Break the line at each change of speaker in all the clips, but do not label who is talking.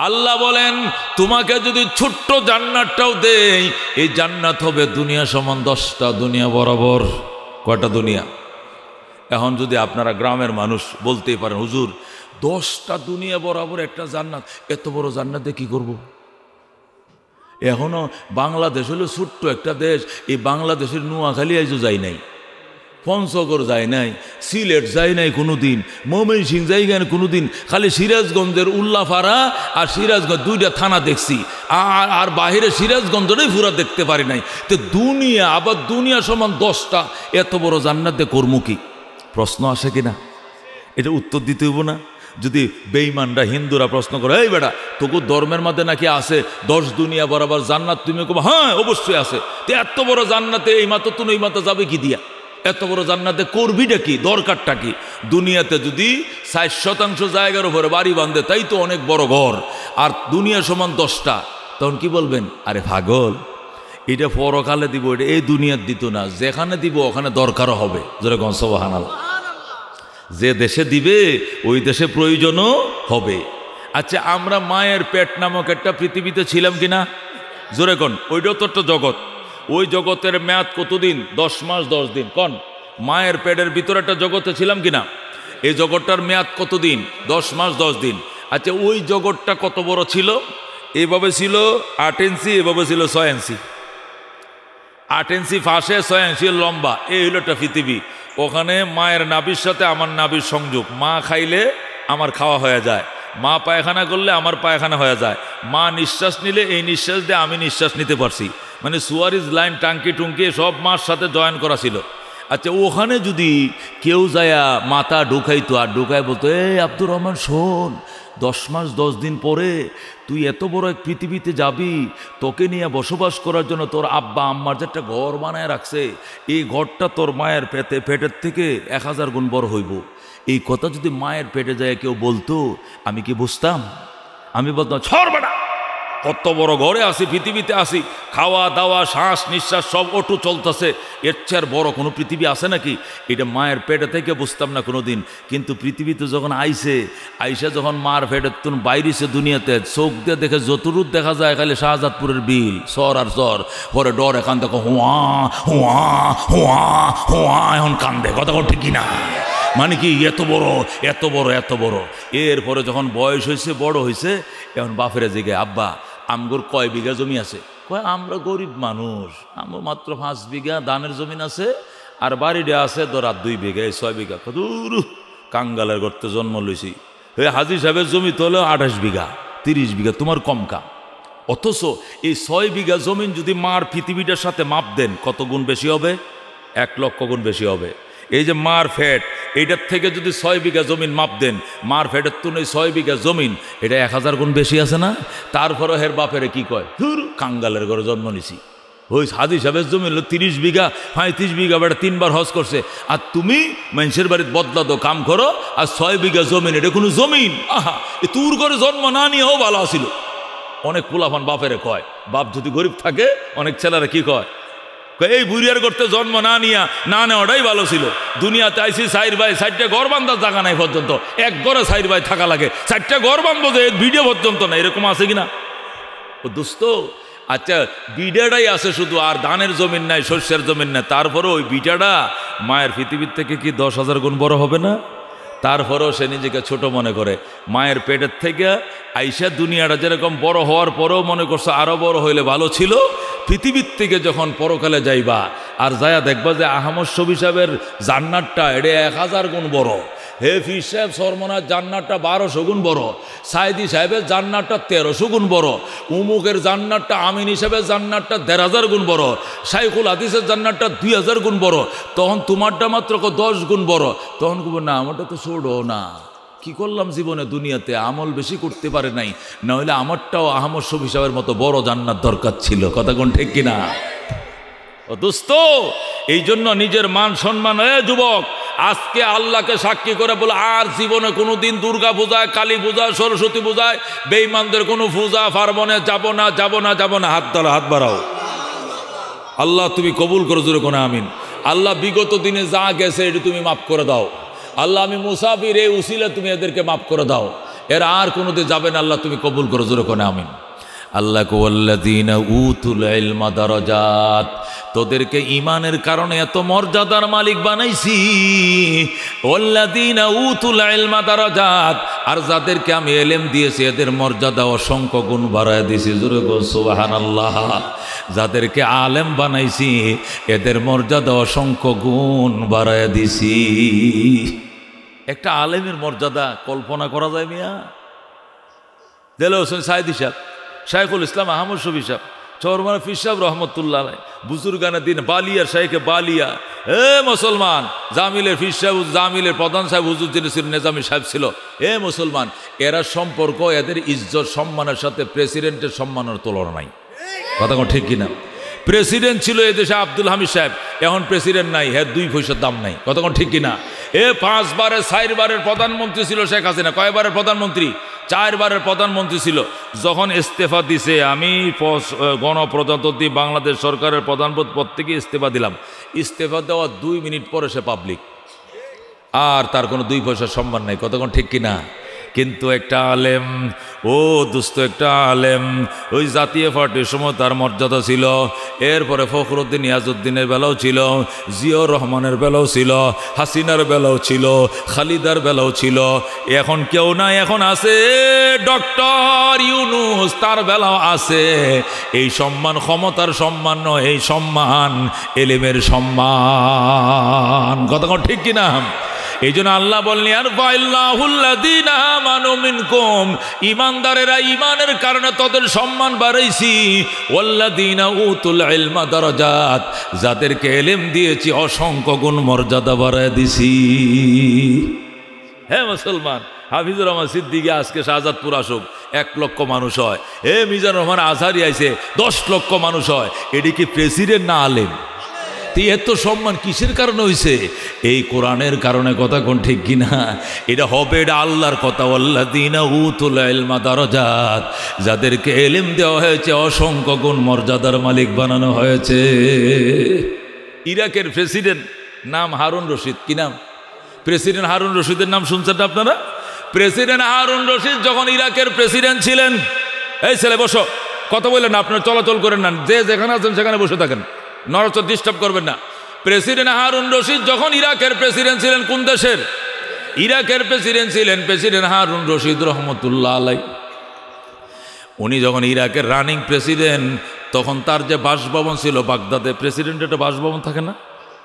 আল্লাহ বলেন তোমাকে যদি ছোট্ট জান্নাতটাও দেই, এই জান্নাত হবে দুনিয়া সমান 10টা দুনিয়া বরাবর। কয়টা দুনিয়া? এখন যদি আপনারা গ্রামের মানুষ বলতেই পারেন, হুজুর 10টা দুনিয়া বরাবর একটা জান্নাত, এত বড় জান্নাতে কি করব? এখনো বাংলাদেশ হলো ছোট্ট একটা দেশ, এই বাংলাদেশের নোয়াখালী আইজও যাই নাই, পঞ্চগড় যায় নাই, সিলেট যায় নাই কোনো দিন, ময়মনসিংহ যাই নাই কোনো দিন, খালি সিরাজগঞ্জের উল্লাপাড়া আর সিরাজগঞ্জ 2টা থানা দেখছি, আর বাহিরে সিরাজগঞ্জটাই পুরা দেখতে পারি নাই। তো দুনিয়া, আবার দুনিয়া সমান 10টা, এত বড় জান্নাতে কর্ম কি? প্রশ্ন আসে কিনা? এটা উত্তর দিতে হইব না? যদি বেঈমানরা হিন্দুরা প্রশ্ন করে, এই বেটা তোকে ধর্মের মধ্যে নাকি আছে 10 দুনিয়া বরাবর জান্নাত, তুমি কব হ্যাঁ অবশ্যই আছে। তো এত বড় জান্নাতে এই মাত্র তুমি এই মাত্র যাবে কি দিয়া? এত বড় জান্নাতে করবিটা কি? দরকারটা কি? দুনিয়াতে যদি 60% জায়গার উপরে বাড়ি বাঁধে, তাই তো অনেক বড় ঘর, আর দুনিয়া সমান 10টা, তখন কি বলবেন? আরে পাগল, এটা পরকালে দিব, এটা এই দুনিয়ার দিত না, যেখানে দিব ওখানে দরকারও হবে। যেরকম সুবহানাল্লাহ, যে দেশে দিবে ওই দেশে প্রয়োজনও হবে। আচ্ছা, আমরা মায়ের পেট নামক একটা পৃথিবীতে ছিলাম কিনা? জোরে কন, ওইটাও তো একটা জগৎ। ওই জগতের মেয়াদ কতদিন? 10 মাস 10 দিন। কন, মায়ের পেটের ভিতরে একটা জগতে ছিলাম কিনা? এই জগৎটার মেয়াদ কতদিন? 10 মাস 10 দিন। আচ্ছা, ওই জগৎটা কত বড় ছিল? এভাবে ছিল 8 ইঞ্চি, এভাবে ছিল 6 ইঞ্চি। 8 ইঞ্চি ফাঁসে, 6 ইঞ্চি লম্বা, এই হলো একটা পৃথিবী। ওখানে মায়ের নাভির সাথে আমার নাভির সংযোগ, মা খাইলে আমার খাওয়া হয়ে যায়, মা পায়খানা করলে আমার পায়খানা হয়ে যায়, মা নিঃশ্বাস নিলে এই নিঃশ্বাস দিয়ে আমি নিঃশ্বাস নিতে পারছি। মানে সুয়ারিজ লাইন, টাঙ্কি টুঙ্কি সব মার সাথে জয়েন করা ছিল। আচ্ছা, ওখানে যদি কেউ যায় মাথা ঢুকাইতো, আর ঢুকায় বলতো, এই আব্দুর রহমান শোন, 10 মাস 10 দিন পরে তুই এত বড় এক পৃথিবীতে যাবি, তোকে নিয়ে বসবাস করার জন্য তোর আব্বা আম্মার যে একটা ঘর বানায় রাখছে, এই ঘরটা তোর মায়ের পেটের থেকে 1000 গুণ বড় হইব। এই কথা যদি মায়ের পেটে যায় কেউ বলতো, আমি কি বুঝতাম? আমি বলতাম, ছড় বেটা, কত বড় ঘরে আসি, পৃথিবীতে আসি, খাওয়া দাওয়া শ্বাস নিঃশ্বাস সব অটু চলতেছে, এর চেয়ে বড় কোনো পৃথিবী আছে নাকি? এটা মায়ের পেটে থেকে বুঝতাম না কোনো দিন। কিন্তু পৃথিবীতে যখন আইসে যখন মার পেটের তুন বাইরেছে দুনিয়াতে, চোখ দিয়ে দেখে যতরূপ দেখা যায় খালি শাহজাদপুরের বিল, সর আর সর, পরে ডর এখান থেকে হুয়া হুয়া হুয়া হুয়া, এখন কান্দে, কথা ঠিক কিনা? মানে কি এত বড় এত বড় এত বড়। এরপরে যখন বয়স হয়েছে, বড় হয়েছে, এখন বাপেরা জিগে, আব্বা আমগোর কয় বিঘা জমি আছে? কয় আমরা গরিব মানুষ, আমার মাত্র 5 বিঘা ধানের জমিন আছে, আর বাড়িটা আছে ধরা 2 বিঘা, 6 বিঘা। কদূর কাঙ্গালের গর্তে জন্ম লইছি, হাজি সাহেবের জমি তো হলো 28 বিঘা 30 বিঘা, তোমার কম কাম। অথচ এই 6 বিঘা জমিন যদি মার পৃথিবীটার সাথে মাপ দেন, কত গুণ বেশি হবে? 1 লক্ষ গুণ বেশি হবে। এই যে মার ফ্যাট, এইটার থেকে যদি 6 বিঘা জমিন মাপ দেন, মার ফ্যাটের তুলনায় 6 বিঘা জমিন, এটা 1000 গুণ বেশি আছে না? তারপরে হের বাপেরে কি কয়, ধুর কাঙ্গালের ঘরে জন্ম নিছি, ওই হাজি সাহেবের জমি হলো 30 বিঘা 35 বিঘা, বেটা 3 বার হজ করছে, আর তুমি মানুষের বাড়িতে বদলা দো কাম করো, আর 6 বিঘা জমিন, এটা কোনো জমিন? আহা, এ তোর ঘরে জন্ম না নিয়েও ভালো আসিল। অনেক পোলাপান বাপেরে কয়, বাপ যদি গরিব থাকে, অনেক ছেলেরা কি কয়, এই বুড়িয়ার করতে জন্ম না নেওয়াটাই ভালো ছিল। দুনিয়াতে আইসি 4 ভাই, 4টা ঘর বান্ধার জায়গা নাই পর্যন্ত, এক ঘরে 4 ভাই থাকা লাগে, 4টা ঘর বাঁধবো যে ভিডিও পর্যন্ত না, এরকম আছে কিনা? ও দোস্ত, আচ্ছা বিডাটাই আছে শুধু, আর ধানের জমিন নাই, শস্যের জমিন নাই, তারপরে ওই বিটাটা মায়ের পৃথিবীর থেকে কি 10,000 গুণ বড় হবে না? তারপরেও সে নিজেকে ছোট মনে করে। মায়ের পেটের থেকে আইসা দুনিয়াটা যেরকম বড় হওয়ার পরেও মনে করছে আরো বড় হইলে ভালো ছিল, পৃথিবীর থেকে যখন পরকালে যাইবা আর যায়া দেখবা যে আহমদ শফি সাহেবের জান্নাতটা এটা 1000 গুণ বড়, হেফিজ সাহেব সরমনার জান্নাতটা 1200 গুণ বড়, সাইদি সাহেবের জান্নাতটা 1300 গুণ বড়, উমুকের জান্নাতটা আমিন হিসাবের জান্নাতটা 1500 গুণ বড়, শাইখুল হাদিসের জান্নাতটা 2000 গুণ বড়, তখন তোমারটা মাত্র 10 গুণ বড়। তখন কব না, আমারটা তো ছোট না, কি করলাম জীবনে, দুনিয়াতে আমল বেশি করতে পারে নাই, না হলে আমারটাও আহমদ শফি সাহেবের মতো বড় জান্নাত দরকার ছিল। কথা কোন ঠিক কিনা? ও দোস্ত, এই জন্য নিজের মান সম্মান, যুবক আজকে আল্লাহকে সাক্ষী করে বলে, আর জীবনে কোনো দিন দুর্গা পূজায়, কালী পূজায়, সরস্বতী পূজায়, বেঈমানদের কোনো পূজা পার্বণে যাব না, যাব না, যাব না। হাত তোলো, হাত বাড়াও। আল্লাহ তুমি কবুল করো, জোরে কোন আমিন। আল্লাহ বিগত দিনে যা গেছে এটা তুমি মাফ করে দাও। আল্লাহ আমি মুসাফির, এই উসিলা তুমি এদেরকে মাফ করে দাও। এরা আর কোনোদিন যাবে না, আল্লাহ তুমি কবুল করো, জোরে কোনে আমিন। আল্লাহ ওয়াল্লাযীনা উতুল ইলমা দারাজাত, তোদেরকে ইমানের কারণে এত মর্যাদার মালিক বানাইছি। ওয়াল্লাযীনা উতুল ইলমা দারাজাত, আর যাদেরকে আমি ইলম দিয়েছি এদের মর্যাদা অসংখ্য গুণ বাড়ায় দিয়েছি, জোরে বল সুবহানাল্লাহ। যাদেরকে আলেম বানাইছি এদের মর্যাদা অসংখ্য গুণ বাড়ায় দিছি। একটা আলেমের মর্যাদা কল্পনা করা যায় মিয়া? দেল হোসেন সাইদি সাহেব, শাইখুল ইসলাম আহমদ শফি সাহেব, চরমান ফির সাহেব রহমতুল্লাহ আলাইহি, বুজুর্গানে দিন বালিয়া শাইখে বালিয়া, মুসলমান জামিলের ফির সাহেব, জামিলের প্রধান সাহেব হুজুর যিনি ছিল নেজামি সাহেব ছিল, মুসলমান, এরা সম্পর্ক, এদের ইজ্জত সম্মানের সাথে প্রেসিডেন্টের সম্মানের তুলনা নাই। কথা কোন ঠিক কিনা? প্রেসিডেন্ট ছিল এদেশে আব্দুল হামিদ সাহেব, এখন প্রেসিডেন্ট নাই, হ্যাঁ 2 পয়সার দাম নাই। কথা কোন ঠিক কিনা? 5 বারের 4 বারের প্রধানমন্ত্রী ছিল শেখ হাসিনা। কয়বারের প্রধানমন্ত্রী? 4 বারের প্রধানমন্ত্রী ছিল। যখন ইস্তেফা দিছে, আমি গণপ্রজাতন্ত্রী বাংলাদেশ সরকারের প্রধানপদ পদ থেকে ইস্তেফা দিলাম, ইস্তেফা দেওয়া 2 মিনিট পরে সে পাবলিক, আর তার কোনো 2 পয়সার সম্মান নাই। কতক্ষণ ঠিক কিনা? কিন্তু একটা আলেম, ও দোস্ত, একটা আলেম, ওই জাতীয় পার্টির সময় তার মর্যাদা ছিল। এরপরে ফখরুদ্দিন নিয়াজউদ্দিনের বেলাও ছিল, জিয়াউর রহমানের বেলাও ছিল, হাসিনার বেলাও ছিল, খালিদার বেলাও ছিল। এখন কেউ নাই, এখন আছে ডক্টর ইউনূস, তার বেলাও আছে। এই সম্মান ক্ষমতার সম্মান নয়, এই সম্মান এলেমের সম্মান। কথা ঠিক কিনা? এই জন্য আল্লাহ বললেন, আর ফাইল্লাহুল্লাযীনা আমানু মিনকুম, ঈমানদারেরা ঈমানের কারণে তাদের সম্মান বাড়াইছি। ওয়াল্লাযীনা উতুল ইলমা দারাজাত, যাদেরকে ইলম দিয়েছি অসংখ্য গুণ মর্যাদা বাড়ায় দিছি। হ্যাঁ মুসলমান, হাফিজুর রহমান সিদ্দিকী আজকে শাহজাদপুর আসুক, 1 লক্ষ মানুষ হয়। মিজানুর রহমান আজহারি আইছে, 10 লক্ষ মানুষ হয়। এটি কি প্রেসিডেন্ট না আলেম? এত সম্মান কিসের কারণে হয়েছে? এই কোরআনের কারণে। কথা কোন ঠিক কিনা? এটা হবে, এটা আল্লাহর কথা। ওয়াল্লাযীনা উতুল ইলমা দারাজাত, যাদেরকে ইলম দেওয়া হয়েছে অসংখ্য গুণ মর্যাদার মালিক বানানো হয়েছে। ইরাকের প্রেসিডেন্ট নাম হারুন রশিদ। কি নাম? প্রেসিডেন্ট হারুন রশিদের নাম শুনছেন আপনারা? প্রেসিডেন্ট হারুন রশিদ যখন ইরাকের প্রেসিডেন্ট ছিলেন, এই ছেলে বসো, কথা বললেন না, আপনারা চলাচল করেন না, যে যেখানে আছেন সেখানে বসে থাকেন, নড়চড় ডিস্টার্ব করবেন না। প্রেসিডেন্ট হারুন রশিদ যখন ইরাকের প্রেসিডেন্ট ছিলেন, কোন দেশের? ইরাকের প্রেসিডেন্ট ছিলেন প্রেসিডেন্ট হারুন রশিদ রহমতুল্লাহ আলাই। উনি যখন ইরাকের রানিং প্রেসিডেন্ট, তখন তার যে বাসভবন ছিল বাগদাদে, প্রেসিডেন্টের একটা বাসভবন থাকে না?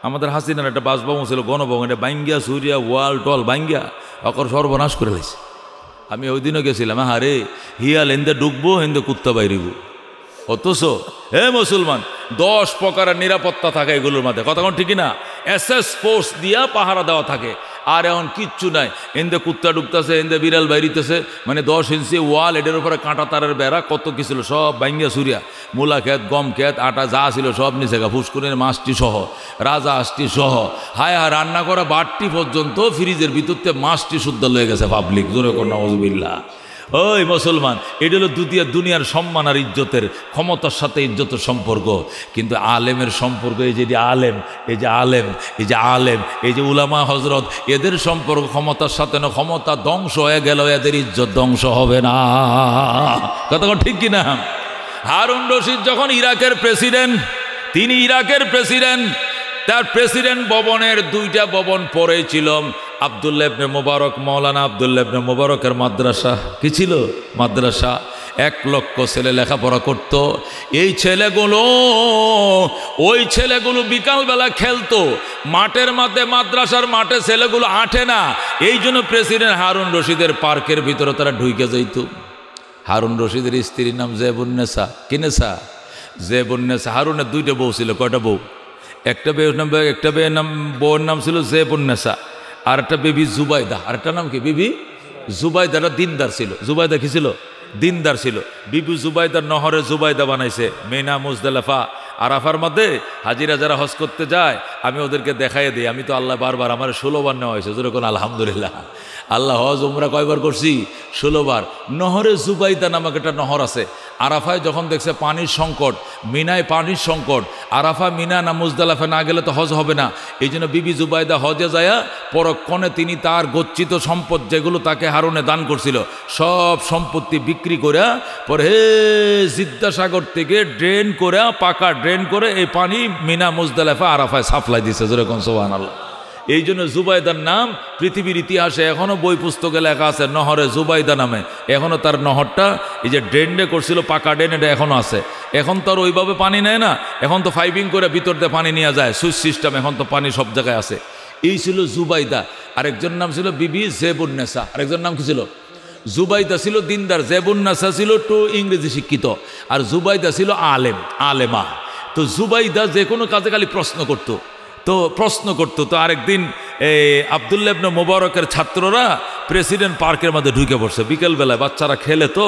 আমাদের হাসিনার একটা বাসভবন ছিল, গণভবন, এটা বাইঙ্গিয়া সুরিয়া ওয়াল টল বাইঙ্গিয়া অকর সর্বনাশ করে লাইছে। আমি ওই দিনও গেছিলাম, হারে হিয়াল এন্দে ঢুকবো, হেন্দে কুত্তা বাইরিব। অথচ মুসলমান 10 প্রকারের নিরাপত্তা থাকে এগুলোর মধ্যে। কথা কোন ঠিক না? SS ফোর্স দিয়া পাহারা দেওয়া থাকে। আর এখন কিচ্ছু নাই, এন্দে কুত্তা ঢুকতেছে, এন্দে বিড়াল বাইরিতেছে, মানে 10 ইঞ্চি ওয়াল, এটার উপরে কাঁটা তারের বেড়া, কত কি ছিল সব বাইঙ্গা সুরিয়া, মূলা ক্ষেত, গম ক্ষেত, আটা যা ছিল সব নিচে গা, ফুসকুনের মাছটি সহ, রাজা হাঁসটি সহ, হায় হায় রান্না করা বাটটি পর্যন্ত ফ্রিজের ভিতরতে মাছটি শুদ্ধ লয়ে গেছে পাবলিক। জোরে কর নাউযুবিল্লাহ। ওই মুসলমান, এটা হলো দুনিয়ার সম্মান আর ইজ্জতের, ক্ষমতার সাথে ইজ্জতের সম্পর্ক। কিন্তু আলেমের সম্পর্ক, এই যে আলেম, এই যে আলেম, এই যে আলেম, এই যে উলামা হজরত, এদের সম্পর্ক ক্ষমতার সাথে না। ক্ষমতা ধ্বংস হয়ে গেল, এদের ইজ্জত ধ্বংস হবে না। কথা ঠিক কিনা? হারুন রশিদ যখন ইরাকের প্রেসিডেন্ট, তিনি ইরাকের প্রেসিডেন্ট, তার প্রেসিডেন্ট ভবনের 2টা ভবন পরে ছিল। আব্দুল্লাহ ইবনে মুবারক, মৌলানা আব্দুল্লাহ ইবনে মুবারকের মাদ্রাসা। কি ছিল? মাদ্রাসা। 1 লক্ষ ছেলে লেখাপড়া করত। এই ছেলেগুলো, ওই ছেলেগুলো বিকালবেলা খেলতো মাঠের মধ্যে, মাদ্রাসার মাঠে ছেলেগুলো আঁটে না। এই জন্য প্রেসিডেন্ট হারুন রশিদের পার্কের ভিতরে তারা ঢুকে যাইত। হারুন রশিদের স্ত্রীর নাম জেবুন্নেসা। কি নেসা? জেবুন্নেসা। হারুনের 2টা বউ ছিল। কয়টা বউ? একটা বউয়ের নাম ছিল জেবুন্নেসা, আর একটা বিবি জুবাইদা। আর একটা নাম কি? বিবি জুবাইদাটা দিনদার ছিল। জুবাইদা কি ছিল? দিনদার ছিল। বিবি জুবাইদার নহরে জুবাইদা বানাইছে। মেনা মুজদালিফা আরাফার মধ্যে হাজিরা যারা হজ করতে যায়, আমি ওদেরকে দেখাই দিই। আমি তো আল্লাহ বারবার আমার 16 বার নেওয়া হয়েছে। যেরকম আলহামদুলিল্লাহ, আল্লাহ হজ উমরা কয়বার করছি? 16 বার। নহরে জুবাইদা নামক একটা নহর আছে। আরাফায় যখন দেখছে পানির সংকট, মিনায় পানির সংকট, আরাফা মিনা না মুজদালিফা না গেলে তো হজ হবে না, এই জন্য বিবি জুবাইদা হজে যায়া পরক্ষণে তিনি তার গচ্ছিত সম্পদ যেগুলো তাকে হারুনে দান করছিল সব সম্পত্তি বিক্রি করে পরে জিদ্দাসাগর থেকে ড্রেন করে, পাকা ড্রেন করে এই পানি মিনা মুজদালিফা আরাফায় সাপ্লাই দিছে। যেরকম সুবহানাল্লাহ। এই জন্য জুবাইদার নাম পৃথিবীর ইতিহাসে এখনও বই পুস্তকে লেখা আছে নহরে জুবাইদা নামে। এখনও তার নহরটা এই যে ড্রেনে করছিল পাকা ড্রেন, এটা এখনও আছে। এখন তো আর ওইভাবে পানি নেয় না, এখন তো পাইপিং করে ভিতর দিয়ে পানি নিয়ে যায়, সুইচ সিস্টেম, এখন তো পানি সব জায়গায় আছে। এই ছিল জুবাইদা। আরেকজন নাম ছিল বিবি জেবুন্নেসা। আরেকজন নাম কি ছিল? জুবাইদা ছিল দিনদার, জেবুন্নেসা ছিল একটু ইংরেজি শিক্ষিত, আর জুবাইদা ছিল আলেমা। তো জুবাইদা যে কোনো কাজে খালি প্রশ্ন করতো। তো আরেকদিন আব্দুল্লাহ ইবনে মুবারকের ছাত্ররা প্রেসিডেন্ট পার্কের মধ্যে ঢুকে পড়ছে বিকেলবেলায়, বাচ্চারা খেলে। তো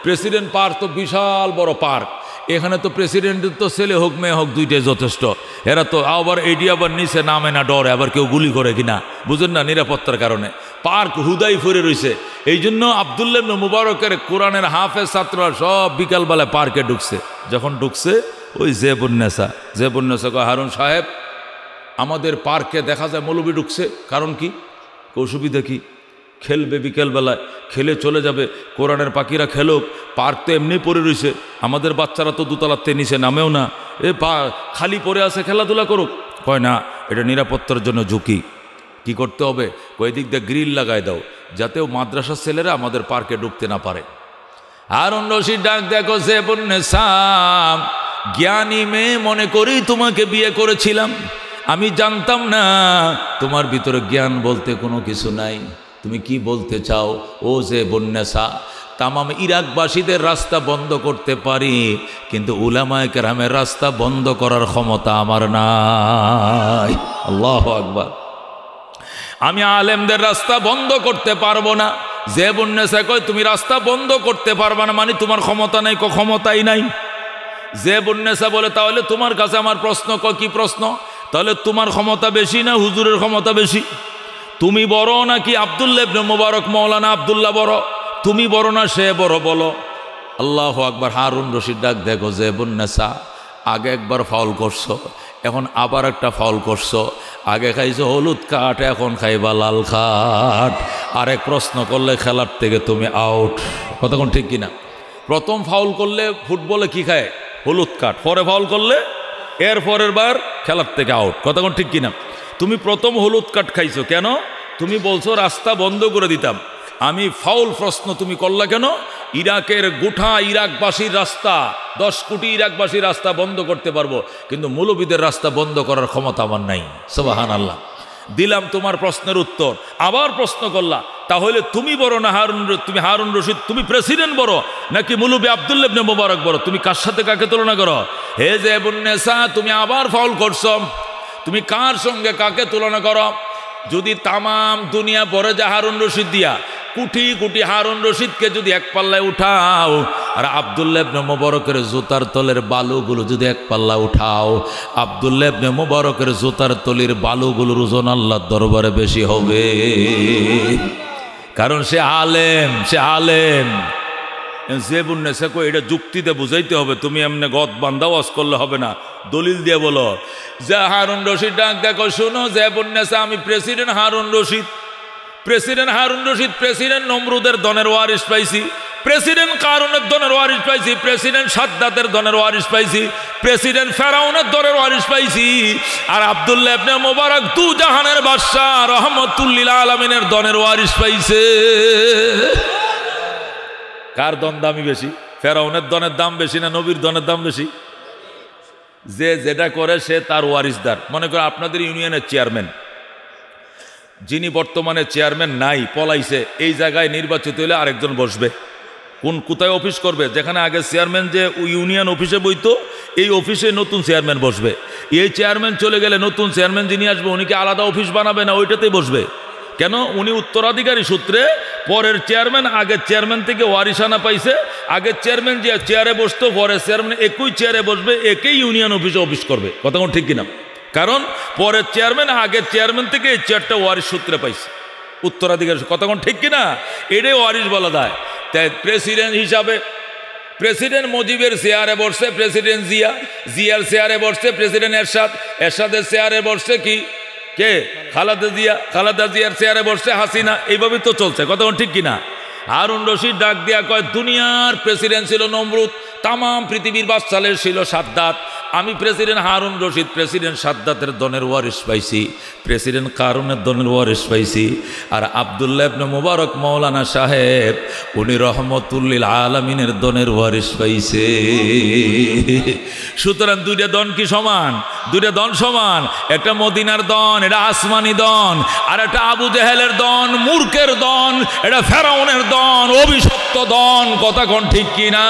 প্রেসিডেন্ট পার্ক তো বিশাল বড় পার্ক, এখানে তো প্রেসিডেন্টের তো ছেলে হোক মেয়ে হোক দুইটাই যথেষ্ট। এরা তো আবার এডি আবার নিচে নামে না, ডরে আবার কেউ গুলি করে কিনা, বুঝেন না, নিরাপত্তার কারণে পার্ক হুদাই ফিরে রয়েছে। এই জন্য আব্দুল্লাহ ইবনে মুবারকের কোরআনের হাফেজ ছাত্ররা সব বিকালবেলায় পার্কে ঢুকছে। যখন ঢুকছে ওই জেবুন্নেসা কয়, হারুন সাহেব আমাদের পার্কে দেখা যায় মৌলবি ঢুকছে, কারণ কি? অসুবিধা কি? খেলবে বিকেলবেলায়, খেলে চলে যাবে, কোরআনের পাখিরা খেলুক, পার্ক তো এমনি পড়ে রয়েছে, আমাদের বাচ্চারা তো দোতলাতে নিচে নামেও না, খালি পড়ে আছে, খেলাধুলা করুক। কয় না, এটা নিরাপত্তার জন্য ঝুঁকি। কি করতে হবে? কয় দিক দিয়ে গ্রিল লাগাই দাও, যাতেও মাদ্রাসার ছেলেরা আমাদের পার্কে ঢুকতে না পারে। হারুন রশিদ ডাক দেখো, জেবুন্নেসা জ্ঞানী মেয়ে মনে করি তোমাকে বিয়ে করেছিলাম, আমি জানতাম না তোমার ভিতরে জ্ঞান বলতে কোনো কিছু নাই। তুমি কি বলতে চাও? ও জেবুন্নেসা, তামাম ইরাকবাসীদের রাস্তা বন্ধ করতে পারি, কিন্তু উলামায়ে কেরামের রাস্তা বন্ধ করার ক্ষমতা আমার নাই। আল্লাহু আকবার। আমি আলেমদের রাস্তা বন্ধ করতে পারবো না। জেবুন্নেসা কয়, তুমি রাস্তা বন্ধ করতে পারবা না মানে তোমার ক্ষমতা নাই? ক্ষমতাই নাই। জেবুন্নেসা বলে, তাহলে তোমার কাছে আমার প্রশ্ন। কি প্রশ্ন? তাহলে তোমার ক্ষমতা বেশি না হুজুরের ক্ষমতা বেশি? তুমি বড় নাকি আব্দুল্লাহ ইবনে মুবারক মৌলানা আব্দুল্লাহ বড়? তুমি বড় না সে বড়, বলো। আল্লাহু আকবার। হারুন রশিদ ডাক দেখো, জেবুন্নেসা আগে একবার ফাউল করছো, এখন আবার একটা ফাউল করছো। আগে খাইছো হলুদ কাঠ, এখন খাইবা লাল কাঠ। আরেক প্রশ্ন করলে খেলার থেকে তুমি আউট। কতক্ষণ ঠিক কিনা? প্রথম ফাউল করলে ফুটবলে কি খায়? হলুদ কাঠ। পরে ফাউল করলে এর পরের বার খেলার থেকে আউট। কতক্ষণ ঠিক কিনা? তুমি প্রথম হলুদ কাঠ খাইছো কেন? তুমি বলছো রাস্তা বন্ধ করে দিতাম। আমি ফাউল প্রশ্ন তুমি করলা কেন? ইরাকের গোটা ইরাকবাসীর রাস্তা, 10 কোটি ইরাকবাসীর রাস্তা বন্ধ করতে পারবো, কিন্তু মৌলবীদের রাস্তা বন্ধ করার ক্ষমতা আমার নাই। সুবহানাল্লাহ। দিলাম তোমার প্রশ্নের উত্তর, আবার প্রশ্ন করলা, তাহলে তুমি বড় না তুমি হারুন রশিদ, তুমি প্রেসিডেন্ট বড় নাকি মৌলবী আব্দুল্লাহ ইবনে মুবারক বড়? তুমি কার সাথে কাকে তুলনা করো? হে জেবুন্নেসা, তুমি আবার ফাউল করছো। তুমি কার সঙ্গে কাকে তুলনা করো? যদি তামাম দুনিয়া ভরে যায় হারুন রশিদ দিয়া, কোটি কোটি হারুন রশিদকে যদি এক পাল্লায় উঠাও, আর আব্দুল্লাহ ইবনে মুবারকের জুতার তলের বালুগুলো যদি এক পাল্লা উঠাও, আব্দুল্লাহ ইবনে মুবারকের জুতার তলির বালুগুলোর ওজন আল্লাহর দরবারে বেশি হবে। কারণ সে আলেম। জেবুন্নেসা কই, এটা যুক্তিতে বুঝাইতে হবে, তুমি এমনি গদ বান্ধা ওয়াজ করলে হবে না, দলিল দিয়ে বলো। যে হারুন রশিদ ডাক দেখো, শোনো জেবুন্নেসা, আমি প্রেসিডেন্ট হারুন রশিদ। প্রেসিডেন্ট নমরুদের দনের ওয়ারিস পাইছি, প্রেসিডেন্ট কারুনের দনের ওয়ারিস পাইছি, প্রেসিডেন্ট সাদ্দাতের দনের ওয়ারিস পাইছি, প্রেসিডেন্ট ফেরাউনের দনের ওয়ারিস পাইছি, আর আব্দুল্লাহ ইবনে মুবারক দু জাহানের বাদশা রহমতুল লিল আলামিনের দনের ওয়ারিস পাইছে। কার দন দামি বেশি? ফেরাউনের দনের দাম বেশি না নবীর দনের দাম বেশি? যে যেটা করে সে তার ওয়ারিসদার। মনে করে আপনাদের ইউনিয়নের চেয়ারম্যান, যিনি বর্তমানে চেয়ারম্যান নাই, পলাইছে, এই জায়গায় নির্বাচিত হলে আরেকজন বসবে। কোথায় অফিস করবে? যেখানে আগে চেয়ারম্যান যে ইউনিয়ন অফিসে বইতো, এই অফিসে নতুন চেয়ারম্যান বসবে। এই চেয়ারম্যান চলে গেলে নতুন চেয়ারম্যান যিনি আসবে, উনিকে আলাদা অফিস বানাবে না, ওইটাতেই বসবে। কেন? উনি উত্তরাধিকারী সূত্রে পরের চেয়ারম্যান আগের চেয়ারম্যান থেকে ওয়ারিসানা পাইছে। আগের চেয়ারম্যান যে চেয়ারে বসতো, পরের চেয়ারম্যান একই চেয়ারে বসবে, একই ইউনিয়ন অফিসে অফিস করবে। কথা কোন ঠিক কিনা? কারণ পরের চেয়ারম্যান আগের চেয়ারম্যান থেকে এই চেয়ারটা ওয়ারিশ সূত্রে পাইছে। উত্তরাধিকার কতক্ষণ ঠিক কিনা, এটাই ওয়ারিশ বলা যায়। তাই প্রেসিডেন্ট হিসাবে প্রেসিডেন্ট মুজিবের চেয়ারে বসছে প্রেসিডেন্ট জিয়া, জিয়ার চেয়ারে বসছে প্রেসিডেন্ট এরশাদ, এরশাদের চেয়ারে বসছে কি কে খালেদা জিয়া, খালেদা জিয়ার চেয়ারে বসছে হাসিনা। এইভাবে তো চলছে, কতক্ষণ ঠিক কিনা। হারুন রশিদ ডাক দিয়া কয়, দুনিয়ার প্রেসিডেন্ট ছিল নমরুদ, তাম পৃথিবীর বাদশাহের ছিল সাদ্দাত, আমি প্রেসিডেন্ট হারুন রশিদ প্রেসিডেন্ট সাদ্দাতের দনের ওয়ারিশ পাইছি, প্রেসিডেন্ট কারুনের দনের ওয়ারিশ পাইছি। আর আব্দুল্লাহ ইবনে মুবারক মৌলানা সাহেব উনি রহমতুল্লিল আলামিনের দনের ওয়ারিশ পাইছে। সুতরাং দুইটা দন কি সমান? দুইটা দন সমান। একটা মদিনার দন, এটা আসমানি দন, আর একটা আবু জেহেলের দন, মূর্খের দন, এটা ফেরাউনের দন, অভিশপ্ত দন। কথা কোন ঠিক কিনা?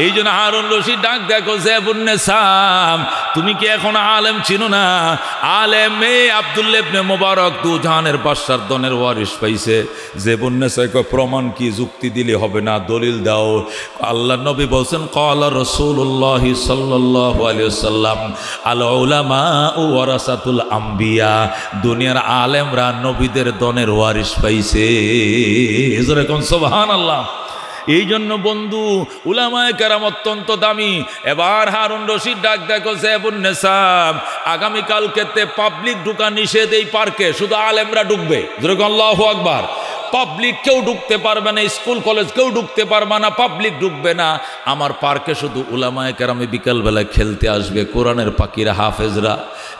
এই জন্য হারুন রশিদ ডাক দেখো, জেবুন্নেসাম তুমি কি এখন আলেম চিনো না? আলেম এই আব্দুল্লাহ ইবনে মুবারক দু জাহানের বাদশার দনের ওয়ারিশ পাইছে। জেবুন্নেসাকে প্রমাণ কি? যুক্তি দিলে হবে না, দলিল দাও। আল্লাহ নবী বলছেন, ক্বালা রাসূলুল্লাহ সাল্লাল্লাহু আলাইহি ওয়াসাল্লাম আল উলামা ওয়ারাসাতুল আম্বিয়া, দুনিয়ার আলেমরা নবীদের দনের ওয়ারিশ পাইছে। জোরে কোন সুবহানাল্লাহ। এই জন্য বন্ধু উলামায়ে কেরাম অত্যন্ত দামি। এবার হারুন রশিদ ডাক দেখো, জেবুন্নেসাম আগামীকালকেতে পাবলিক ঢুকা নিষেধ এই পার্কে, শুধু আলেমরা ঢুকবে। যেরকম আল্লাহু আকবার। পাবলিক কেউ ঢুকতে পারবে না, স্কুল কলেজ কেউ ঢুকতে পারবে না, পাবলিক ঢুকবে না। আমার পার্কে শুধু উলামায়ে কেরামে বিকালবেলায় খেলতে আসবে, কোরআনের পাখিরা, হাফেজরা।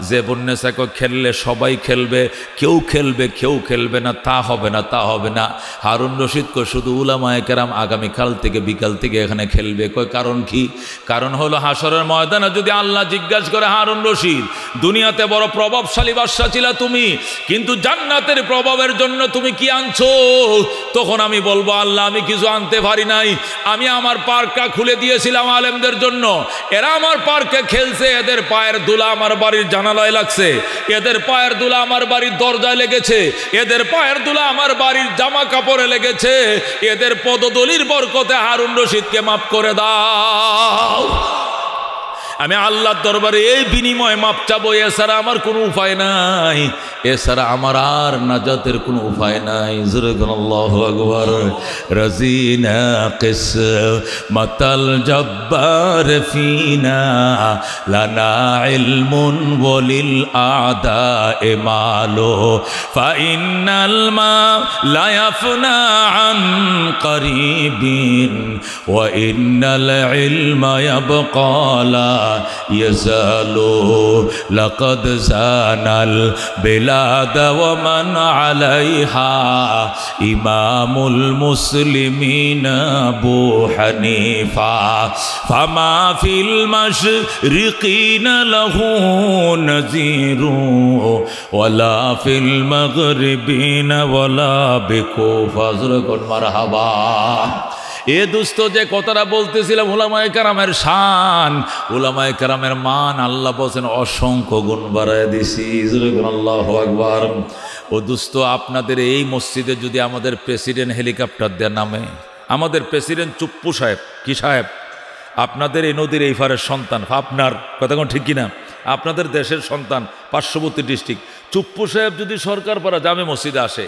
জেবুন্নেসাকে খেললে সবাই খেলবে, কেউ খেলবে কেউ খেলবে না, তা হবে না, তা হবে না। হারুন রশিদকে শুধু উলামায়ে কেরাম আগামীকাল থেকে বিকাল থেকে এখানে খেলবে। কয় কারণ কি? কারণ হলো হাসরের ময়দানে যদি আল্লাহ জিজ্ঞাসা করে, হারুন রশিদ দুনিয়াতে বড় প্রভাবশালী বাদশা ছিলা তুমি, কিন্তু জান্নাতের প্রভাবের জন্য তুমি কি আনছো? তখন আমি বলবো, আল্লাহ আমি কিছু আনতে পারি নাই, আমি আমার পার্কটা খুলে দিয়েছিলাম আলেমদের জন্য, এরা আমার পার্কে খেলছে, এদের পায়ের ধুলা আমার বাড়ির জানালায় লাগছে, এদের পায়ের ধুলা আমার বাড়ির দরজায় লেগেছে, এদের পায়ের ধুলা আমার বাড়ির জামা কাপড়ে লেগেছে, এদের পদদলির বরকতে হারুন রশিদকে মাফ করে দাও। আমি আল্লাহর দরবারে এই বিনিময়ে মাপ চাবো, এছাড়া আমার কোনো উপায় নাই, এছাড়া আমার আর নাজাতের কোনো উপায় নাই। জোরে বলুন আল্লাহু আকবার। রাজিনা কিসমাতাল জব্বার ফিনা লানা ইলমুন ওয়ালিল আদায়ে মালো ফা ইন্নাল মা লা ইয়াফনা আন করিবিন ওয়া ইন্নাল ইলমা ইয়াবকা লা ইয়াজালু লাকাদ জানাল বিলাদ ওয়া মান আলাইহা ইমামুল মুসলিমিন আবু হানিফা ফামা ফিল মাশরিকিন লাহু নাযীরু ওয়ালা ফিল মাগরিবিন ওয়ালা বিকুফা। যুরকুন মারহাবা। এ দুস্থ যে কথাটা বলতেছিলাম উলামায়ে কেরামের শান, উলামায়ে কেরামের মান আল্লাহ বলছেন অসংখ্য গুণ বাড়ায় দিছি। আল্লাহু আকবার। ও দুস্থ আপনাদের এই মসজিদে যদি আমাদের প্রেসিডেন্ট হেলিকপ্টার দেওয়া নামে, আমাদের প্রেসিডেন্ট চুপ্পু সাহেব, কি সাহেব, আপনাদের এই নদীর এই পারের সন্তান, আপনার কথা কোন ঠিক কিনা, আপনাদের দেশের সন্তান, পার্শ্ববর্তী ডিস্ট্রিক্ট, চুপ্পু সাহেব যদি সরকার পাড়া জামে মসজিদে আসে,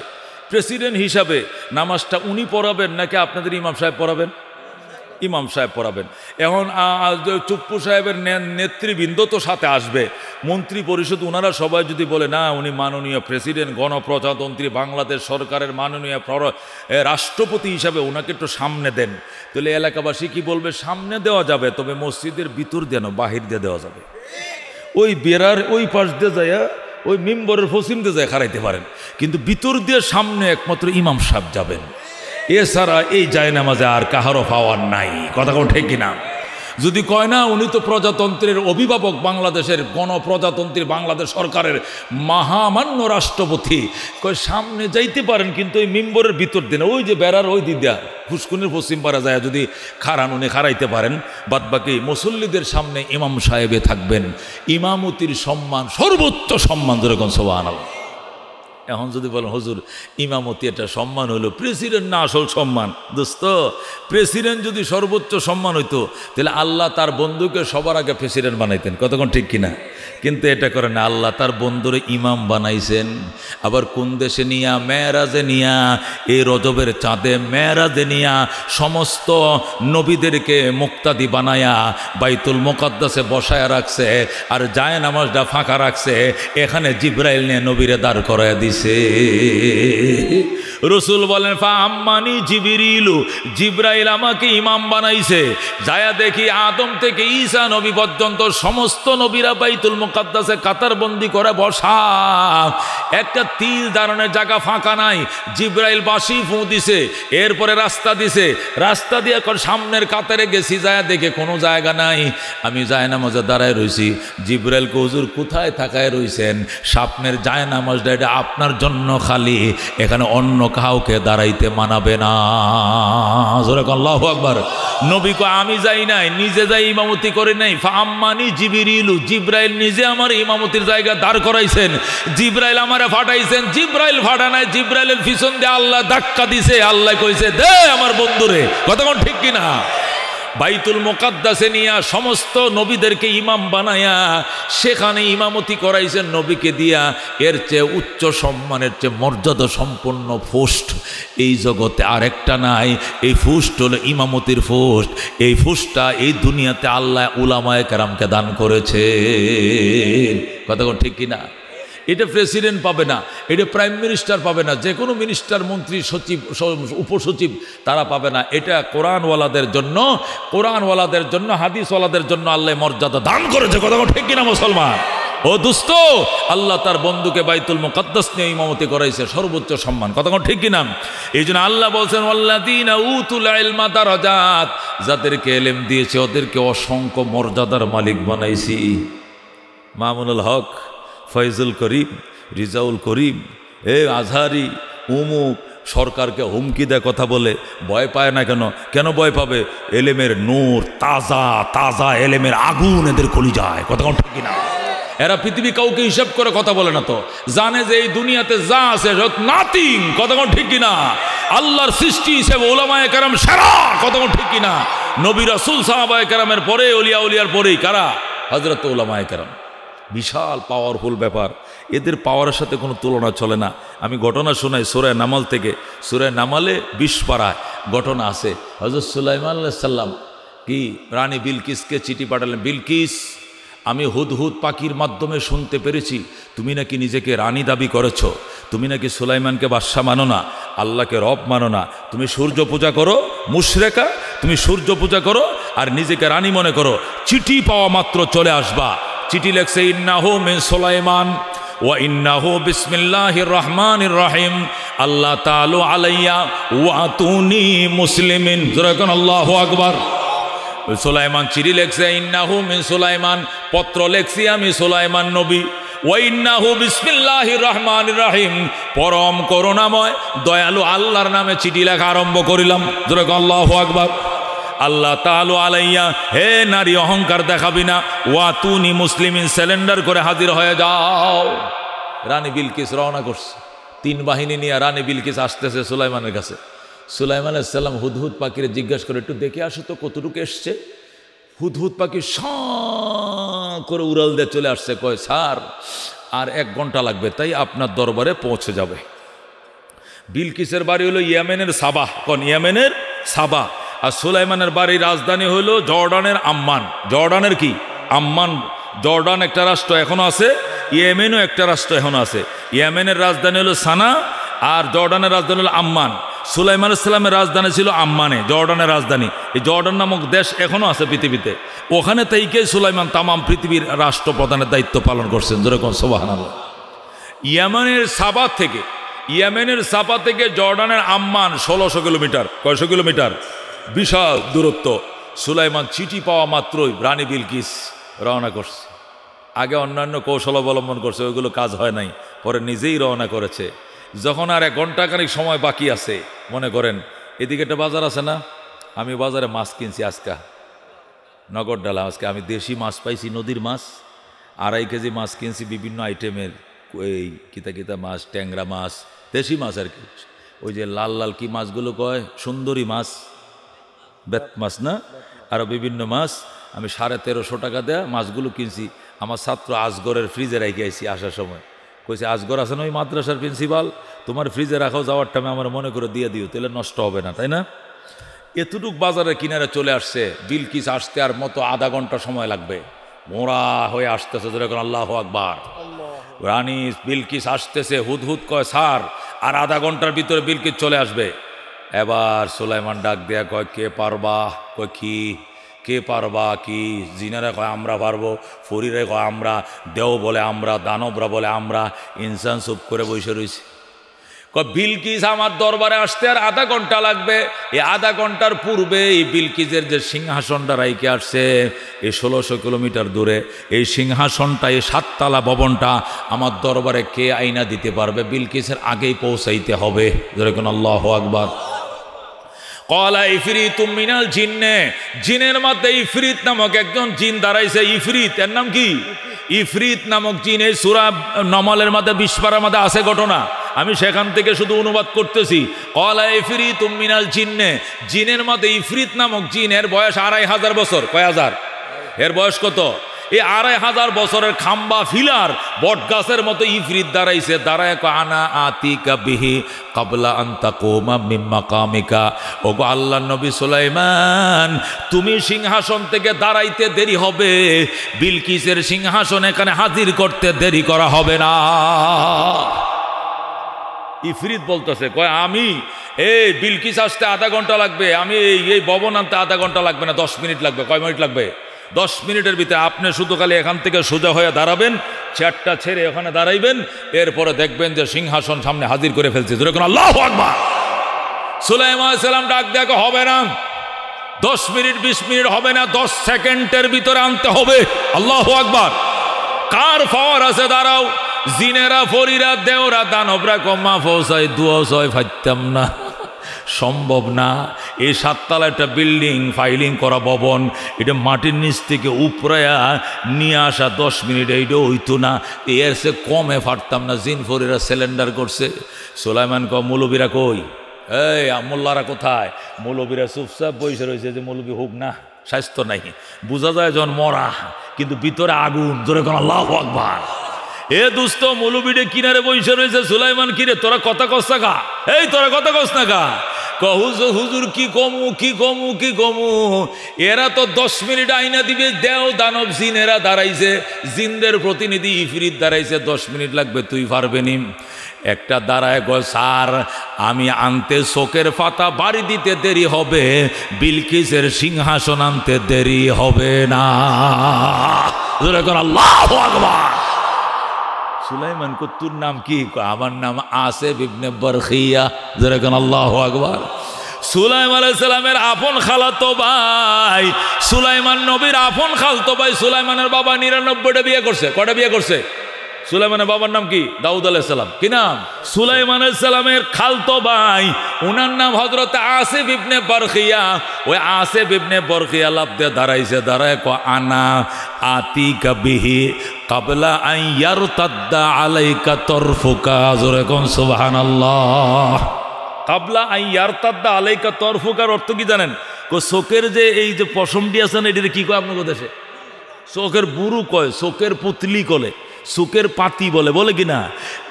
প্রেসিডেন্ট হিসাবে নামাজটা উনি পড়াবেন নাকি আপনাদের ইমাম সাহেব পড়াবেন? ইমাম সাহেব পড়াবেন। এখন চুপ্পু সাহেবের নেতৃবৃন্দ তো সাথে আসবে, মন্ত্রী পরিষদ, ওনারা সবাই যদি বলে না উনি মাননীয় প্রেসিডেন্ট, গণপ্রজাতন্ত্রী বাংলাদেশ সরকারের মাননীয় রাষ্ট্রপতি হিসাবে ওনাকে একটু সামনে দেন, তাহলে এলাকাবাসী কি বলবে? সামনে দেওয়া যাবে, তবে মসজিদের ভিতর দিয়ে না, বাহির দিয়ে দেওয়া যাবে। ওই বেড়ার ওই পাশ দিয়ে যায়, ওই মিম্বরের পশ্চিম দিয়ে যায় খারাইতে পারেন, কিন্তু ভিতর দিয়ে সামনে একমাত্র ইমাম সাহেব যাবেন, এছাড়া এই জায়নামাজে আর কাহারও পাওয়ার নাই। কথা কোন ঠিক কিনা? যদি কয় না উনি তো প্রজাতন্ত্রের অভিভাবক, বাংলাদেশের গণপ্রজাতন্ত্রী বাংলাদেশ সরকারের মহামান্য রাষ্ট্রপতি, কয় সামনে যাইতে পারেন, কিন্তু ওই মিম্বরের ভিতর দিন, ওই যে বেড়ার ওই দিদা ফুসকুনির পশ্চিম পাড়া যায় যদি খারান উনি খারাইতে পারেন, বাদবাকি মুসল্লিদের সামনে ইমাম সাহেবে থাকবেন। ইমামতির সম্মান সর্বোচ্চ সম্মান, যেরকম সুবহানাল্লাহ। এখন যদি বলেন হুজুর ইমামতি এটা সম্মান হলো, প্রেসিডেন্ট না আসল সম্মান। দোস্ত, প্রেসিডেন্ট যদি সর্বোচ্চ সম্মান হইতো তাহলে আল্লাহ তার বন্ধুকে সবার আগে প্রেসিডেন্ট বানাইতেন, কতক্ষণ ঠিক কিনা? কিন্তু এটা করে না, আল্লাহ তার বন্ধুরে ইমাম বানাইছেন। আবার কোন দেশে নিয়া? মেরাজে নিয়া, এই রজবের চাঁদে মেরাজে নিয়া সমস্ত নবীদেরকে মুক্তাদি বানায়া বাইতুল মুকাদ্দাসে বসায়া রাখছে, আর যায় নামাজটা ফাঁকা রাখছে। এখানে জিব্রাইল নিয়ে নবীরে দাঁড় করায় দিছে। রসুল বলেন ফা আম্মানি জিবরিলু, জিব্রাইল আমাকে ইমাম বানাইছে। যায়া দেখি আদম থেকে ঈসা নবী পর্যন্ত সমস্ত নবীরা বাইতুল মুকাদ্দাসে কাতারবন্দি করে বসা, একটা তিল দাঁড়ানোর জায়গা ফাঁকা নাই। জিব্রাইল বাঁশি ফু দিছে, এরপরে রাস্তা দিছে, রাস্তা দিয়ে এখন সামনের কাতারে গেছি, যায়া দেখে কোনো জায়গা নাই। আমি জায়নামাজে দাঁড়ায় রইছি। জিব্রাইলকে হুজুর কোথায় থাকায় রইছেন? স্বপ্নের জায়নামাজটা এটা আপনার জন্য খালি, এখানে অন্য কাউকে দাঁড়াইতে মানাবে না। জোরে আল্লাহু আকবার। নবী কো আমি যাই নাই, নিজে যাই ইমামতি করে নাই। ফাম্মানি জিবরিলু, জিব্রাইল নিজে আমার ইমামতির জায়গা দাঁড় করাইছেন। জিব্রাইল আমারে ফাটাইছেন, জিব্রাইল ফাটা নাই, জিব্রাইলের পিছন দিয়ে আল্লাহ ধাক্কা দিছে। আল্লাহ কইছে দে আমার বন্ধুরে, কতক্ষণ ঠিক কিনা? বাইতুল মুকাদ্দাসে নিয়া সমস্ত নবীদেরকে ইমাম বানায়া সেখানে ইমামতি করাইছেন নবীকে দিয়া। এর চেয়ে উচ্চ সম্মানের চেয়ে মর্যাদা সম্পন্ন পোস্ট এই জগতে আরেকটা নাই। এই পোস্ট হলো ইমামতির পোস্ট। এই পোস্টটা এই দুনিয়াতে আল্লাহ উলামায়ে কেরামকে দান করেছে। কতক্ষণ ঠিক কিনা? এটা প্রেসিডেন্ট পাবে না, এটা প্রাইম মিনিস্টার পাবে না, যে কোনো মিনিস্টার, মন্ত্রী, সচিব, উপসচিব তারা পাবে না। এটা কোরআনওয়ালাদের জন্য, কোরআনওয়ালাদের জন্য, হাদিসওয়ালাদের জন্য আল্লাহ মর্যাদা দান করেছে। কথা ঠিক কিনা মুসলমান? ও দোস্ত, আল্লাহ তার বন্ধুকে বাইতুল মুকাদ্দাস নিয়ে ইমামতি করাইছে, সর্বোচ্চ সম্মান। কথা ঠিক কিনা? এই জন্য আল্লাহ বলছেন ওয়াল্লাযীনা উতুল ইলমা দারাজাত, যাদেরকে ইলম দিয়েছে ওদেরকে অসংখ্য মর্যাদার মালিক বানাইছি। মামুনুল হক, ফয়জুল করিম, রিজাউল করিম, আজহারি, উমুক সরকারকে হুমকি দেয়, কথা বলে, ভয় পায় না কেন? কেন ভয় পাবে? এলেমের নূর, তাজা তাজা এলেমের আগুন এদের কলিজায়। কথা ঠিক কিনা? এরা পৃথিবী কাউকে হিসাব করে কথা বলে না, তো জানে যে এই দুনিয়াতে যা আছে নাথিং। কথা ঠিক কিনা? আল্লাহর সৃষ্টি হিসেবে উলামায়ে কেরাম সেরা। কথা ঠিক কিনা? নবী রাসূল সাহাবায়ে কেরামের পরে, ওলিয়া উলিয়ার পরেই কারা? হযরত উলামায়ে কেরাম। বিশাল পাওয়ারফুল ব্যাপার, এদের পাওয়ারের সাথে কোনো তুলনা চলে না। আমি ঘটনা শোনাই সূরা নামাল থেকে। সূরা নামালে 20 পারায় ঘটনা আছে। হযরত সুলাইমান আলাইহিস সালাম কি রানী বিলকিসকে চিঠি পাঠালেন, বিলকিস আমি হুদহুদ পাখির মাধ্যমে শুনতে পেরেছি তুমি নাকি নিজেকে রানী দাবি করেছ, তুমি নাকি সুলাইমানকে বাদশা মানো না, আল্লাহকে রব মানো না, তুমি সূর্য পূজা করো, মুশরিকা, তুমি সূর্য পূজা করো আর নিজেকে রানী মনে করো। চিঠি পাওয়া মাত্র চলে আসবা। চিঠি লেখছে ইন্নাহু মিন সুলাইমান ওয়া ইন্নাহু বিসমিল্লাহির রহমানির রহিম আল্লাহ তাআলা আলাইয়া ওয়া আতুনি মুসলিমিন। যখন আল্লাহু আকবার। সুলাইমান চিঠি লেখছে ইন্নাহু মিন সুলাইমান, পত্র লেখছি আমি সুলাইমান নবী। ওয়া ইন্নাহু বিসমিল্লাহির রহমানির রহিম, পরম করুণাময় দয়ালু আল্লাহর নামে চিঠি লেখা আরম্ভ করিলাম। যখন আল্লাহু আকবার। আল্লাহ তাআলা আলাইয়া, হে নারী অহংকার দেখাবি না, ওয়া তুনি মুসলিমিন, সিলিন্ডার করে হাজির হয়ে যাও। রানী বিলকিস রওনা করছে, 3 বাহিনী নিয়ে রানী বিলকিস আসতেছে সুলাইমানের কাছে। সুলাইমান আলাইহিস সালাম হুদহুদ পাখিরে জিজ্ঞাসা করে একটু দেখে আসো তো কতটুকু এসছে। হুদহুদ পাখি সাঁ করে উড়াল দিয়ে চলে আসছে, কয় স্যার আর 1 ঘন্টা লাগবে, তাই আপনার দরবারে পৌঁছে যাবে। বিলকিসের বাড়ি হলো ইয়েমেনের সাবাহ, কোন ইয়েমেনের সাবাহ। আর সুলাইমানের বাড়ির রাজধানী হলো জর্ডানের আম্মান। জর্ডানের কি? আম্মান। জর্ডান একটা রাষ্ট্র এখনো আছে, ইয়েমেনও একটা রাষ্ট্র এখনো আছে। ইয়েমেনের রাজধানী হলো সানা আর জর্ডানের রাজধানী হলো আম্মান। সুলাইমান আলাইহিস সালামের রাজধানী ছিল আম্মানে, জর্ডানের রাজধানী। এই জর্ডান নামক দেশ এখনো আছে পৃথিবীতে। ওখানে থেকে সুলাইমান তামাম পৃথিবীর রাষ্ট্রপ্রধানের দায়িত্ব পালন করছেন। যেরকম সুবহানাল্লাহ। ইয়েমেনের সাবা থেকে, ইয়েমেনের সাবা থেকে জর্ডানের আম্মান 1600 কিলোমিটার। কয়শো কিলোমিটার? বিশাল দূরত্ব। সুলাইমান চিঠি পাওয়া মাত্রই রানী বিলকিস রওনা করছে। আগে অন্যান্য কৌশল অবলম্বন করছে, ওইগুলো কাজ হয় নাই, পরে নিজেই রওনা করেছে। যখন আর 1 ঘন্টাখানিক সময় বাকি আছে, মনে করেন এদিকে একটা বাজার আছে না, আমি বাজারে মাছ কিনছি আজকে, নগদ ডালা আজকে আমি দেশি মাছ পাইছি, নদীর মাছ 2.5 কেজি মাছ কিনছি বিভিন্ন আইটেমের, এই কিতা কিতা মাছ, ট্যাংরা মাছ, দেশি মাছ আর কি, ওই যে লাল লাল কি মাছগুলো কয়, সুন্দরী মাছ, বেত মাছ না, আরও বিভিন্ন মাছ। আমি 1350 টাকা দেয়া মাছগুলো কিনছি। আমার ছাত্র আজগরের ফ্রিজে রেখে আইছি আসার সময়। কইছে আজগর আছে না ওই মাদ্রাসার প্রিন্সিপাল, তোমার ফ্রিজে রাখাও, যাওয়ার টাইমে আমার মনে করে দিয়ে দিও, তাহলে নষ্ট হবে না, তাই না? এতটুক বাজারের কিনারে চলে আসছে। বিলকিস আসতে আর মতো আধা ঘন্টা সময় লাগবে, মোড়া হয়ে আসতেছে। যখন আল্লাহু আকবার, রানী বিলকিস আসতেছে, হুদহুদ কয় স্যার, আর আধা ঘন্টার ভিতরে বিলকিস চলে আসবে। এবার সুলাইমান ডাক দেয়া কয় কে পারবা? কয় কি কে পারবা কি? জিনারা কয় আমরা পারবো, ফরিরে কয় আমরা, দেও বলে আমরা, দানবরা বলে আমরা। ইনসান চুপ করে বসে রয়েছে। কয় বিলকিস আমার দরবারে আসতে আর আধা ঘন্টা লাগবে। এই আধা ঘন্টার পূর্বে এই বিলকিসের যে সিংহাসনটা রাইকে আসছে এই 1600 কিলোমিটার দূরে, এই সিংহাসনটা, এই 7 তলা ভবনটা আমার দরবারে কে আইনা দিতে পারবে? বিলকিসের আগেই পৌঁছাইতে হবে। যেরকম আল্লাহু আকবার। কলা ইফরিতুম মিনাল জিন্নে, জিনের মধ্যে ইফরিত নামক একজন জিন দাঁড়াইছে। ইফরিত, এর নাম কি? ইফরিত নামক জিন। এই সূরা নমলের মধ্যে 20 পারার মধ্যে আছে ঘটনা, আমি সেখান থেকে শুধু অনুবাদ করতেছি। কলা ইফরিতুম মিনাল জিন্নে, জিনের মধ্যে ইফরিত নামক জিন, এর বয়স 2500 বছর। কয় হাজার? এর বয়স কত? এই 2500 বছরের খাম্বা ফিলার বট গাছের মতো ইফরিত দাঁড়াইছে। দাঁড়ায় কয় আনা আতিকা বিহি কাবলা আন তাকুমা মিন মাকামিকা। ওগো আল্লাহর নবী সুলাইমান, তুমি সিংহাসন থেকে দাঁড়াইতে দেরি হবে, বিলকিসের সিংহাসন এখানে হাজির করতে দেরি করা হবে না। ইফরিত বলতেছে, কয় আমি এই বিলকিস আসতে আধা ঘন্টা লাগবে, আমি এই ভবন আনতে আধা ঘন্টা লাগবে না, 10 মিনিট লাগবে। কয় মিনিট লাগবে? 10 মিনিটের ভিতরে আপনি শুধু খালি এখান থেকে সোজা হয়ে দাঁড়াবেন, চেয়ারটা ছেড়ে ওখানে দাঁড়াইবেন, এরপরে দেখবেন যে সিংহাসন সামনে হাজির করে ফেলছে। যেরকম আল্লাহু আকবার। সুলাইমান আলাইহিস সালাম ডাক দেখো, হবে না 10 মিনিট 20 মিনিট হবে না, 10 সেকেন্ডের ভিতরে আনতে হবে। আল্লাহু আকবার। কার পাওয়ার আছে? দাঁড়াও। জিনেরা, ফরিরা, দেওরা, দানবরা কম্মা ফৌসাই দুয়াশয় ফাইতাম না, সম্ভব না। এই 7 তলা একটা বিল্ডিং, ফাইলিং করা ভবন, এটা মাটির নিচ থেকে উপরায়া নিয়ে আসা 10 মিনিট এইটা হইতো না, এর সে কমে ফাটতাম না। জিন ফরিরা সিলিন্ডার করছে। সুলাইমান কয় মৌলবীরা কই? এই মোল্লারা কোথায়? মৌলবীরা চুপচাপ বসে রয়েছে যে মৌলবী হোক না, স্বাস্থ্য নাই। বোঝা যায় যখন মরা, কিন্তু ভিতরে আগুন। জোরে কোন আল্লাহু আকবার। এ দুস্থ মৌলবীরে কিনারে বসে রয়েছে। সুলাইমান, কিরে তোরা কথা কস না কা? এই তোরা কথা কস না কা? হুজুর কি কমু কি কমু কি কমু, এরা তো 10 মিনিট আইনা দিবে। দেও দানব জিনেরা দাঁড়াইছে, জিনদের প্রতিনিধি ইফরিত দাঁড়াইছে, 10 মিনিট লাগবে, তুই পারবে নি? একটা দাঁড়ায় গো, স্যার আমি আনতে শোকের পাতা বাড়ি দিতে দেরি হবে, বিলকিসের সিংহাসন আনতে দেরি হবে না। আল্লাহু আকবার। সুলাইমান কো তোর নাম কি? আমার নাম আসিফ ইবনে বরখিয়া। যেরকম আল্লাহু আকবার। সুলাইমান আলাইহিস সালামের আপন খালাতো ভাই, সুলাইমান নবীর আপন খালাতো ভাই। সুলাইমানের বাবা 99টা বিয়ে করছে। কয়টা বিয়ে করছে? সুলাইমানের বাবার নাম কি? দাউদ আলাইহিস সালাম। কি নাম? সুলাইমান আলাইহিস সালামের খালতো ভাই, ওনার নাম হযরত আসিফ ইবনে বরখিয়া। ওই আসিফ ইবনে বরখিয়া লাফতে দাঁড়াইছে। দাঁড়ায় কো আনা আতিকা বিহি কাবলা আন ইয়ারতাদ্দা আলাইকা তরফুকা। জোরে কোন সুবহানাল্লাহ। কাবলা আন ইয়ারতাদ্দা আলাইকা তরফুকার অর্থ কি জানেন? কো চোখের যে এই যে পশমটি আছে না, এটাকে কি কয় আপনাদের দেশে? চোখের বুরু কয়, চোখের পুতলি কলে, চোখের পাতি বলে, বলে কিনা?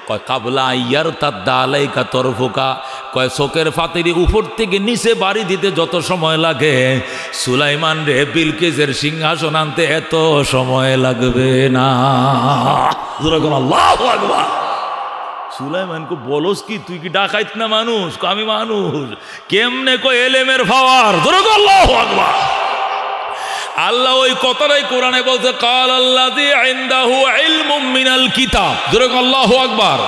কয় কাবলা ইয়ারতাদ্দা আলাইকা তরফুকা, কয় চোখের পাতির উপর থেকে নিচে বাড়ি দিতে যত সময় লাগে, সুলাইমান রে বিলকিসের সিংহাসন আনতে এত সময় লাগবে না। আল্লাহু আকবার। সুলাইমান কো বলস কি, তুই কি ডাকাইত না মানুষ? আমি মানুষ। কেমনে কো এলেমের পাওয়ার। আল্লাহু আকবার। আল্লাহ ওই কথাটাই কোরআনে বলছে, কাল আল্লাযী ইনদাহু ইলমুম মিনাল কিতাব। আল্লাহু আকবার।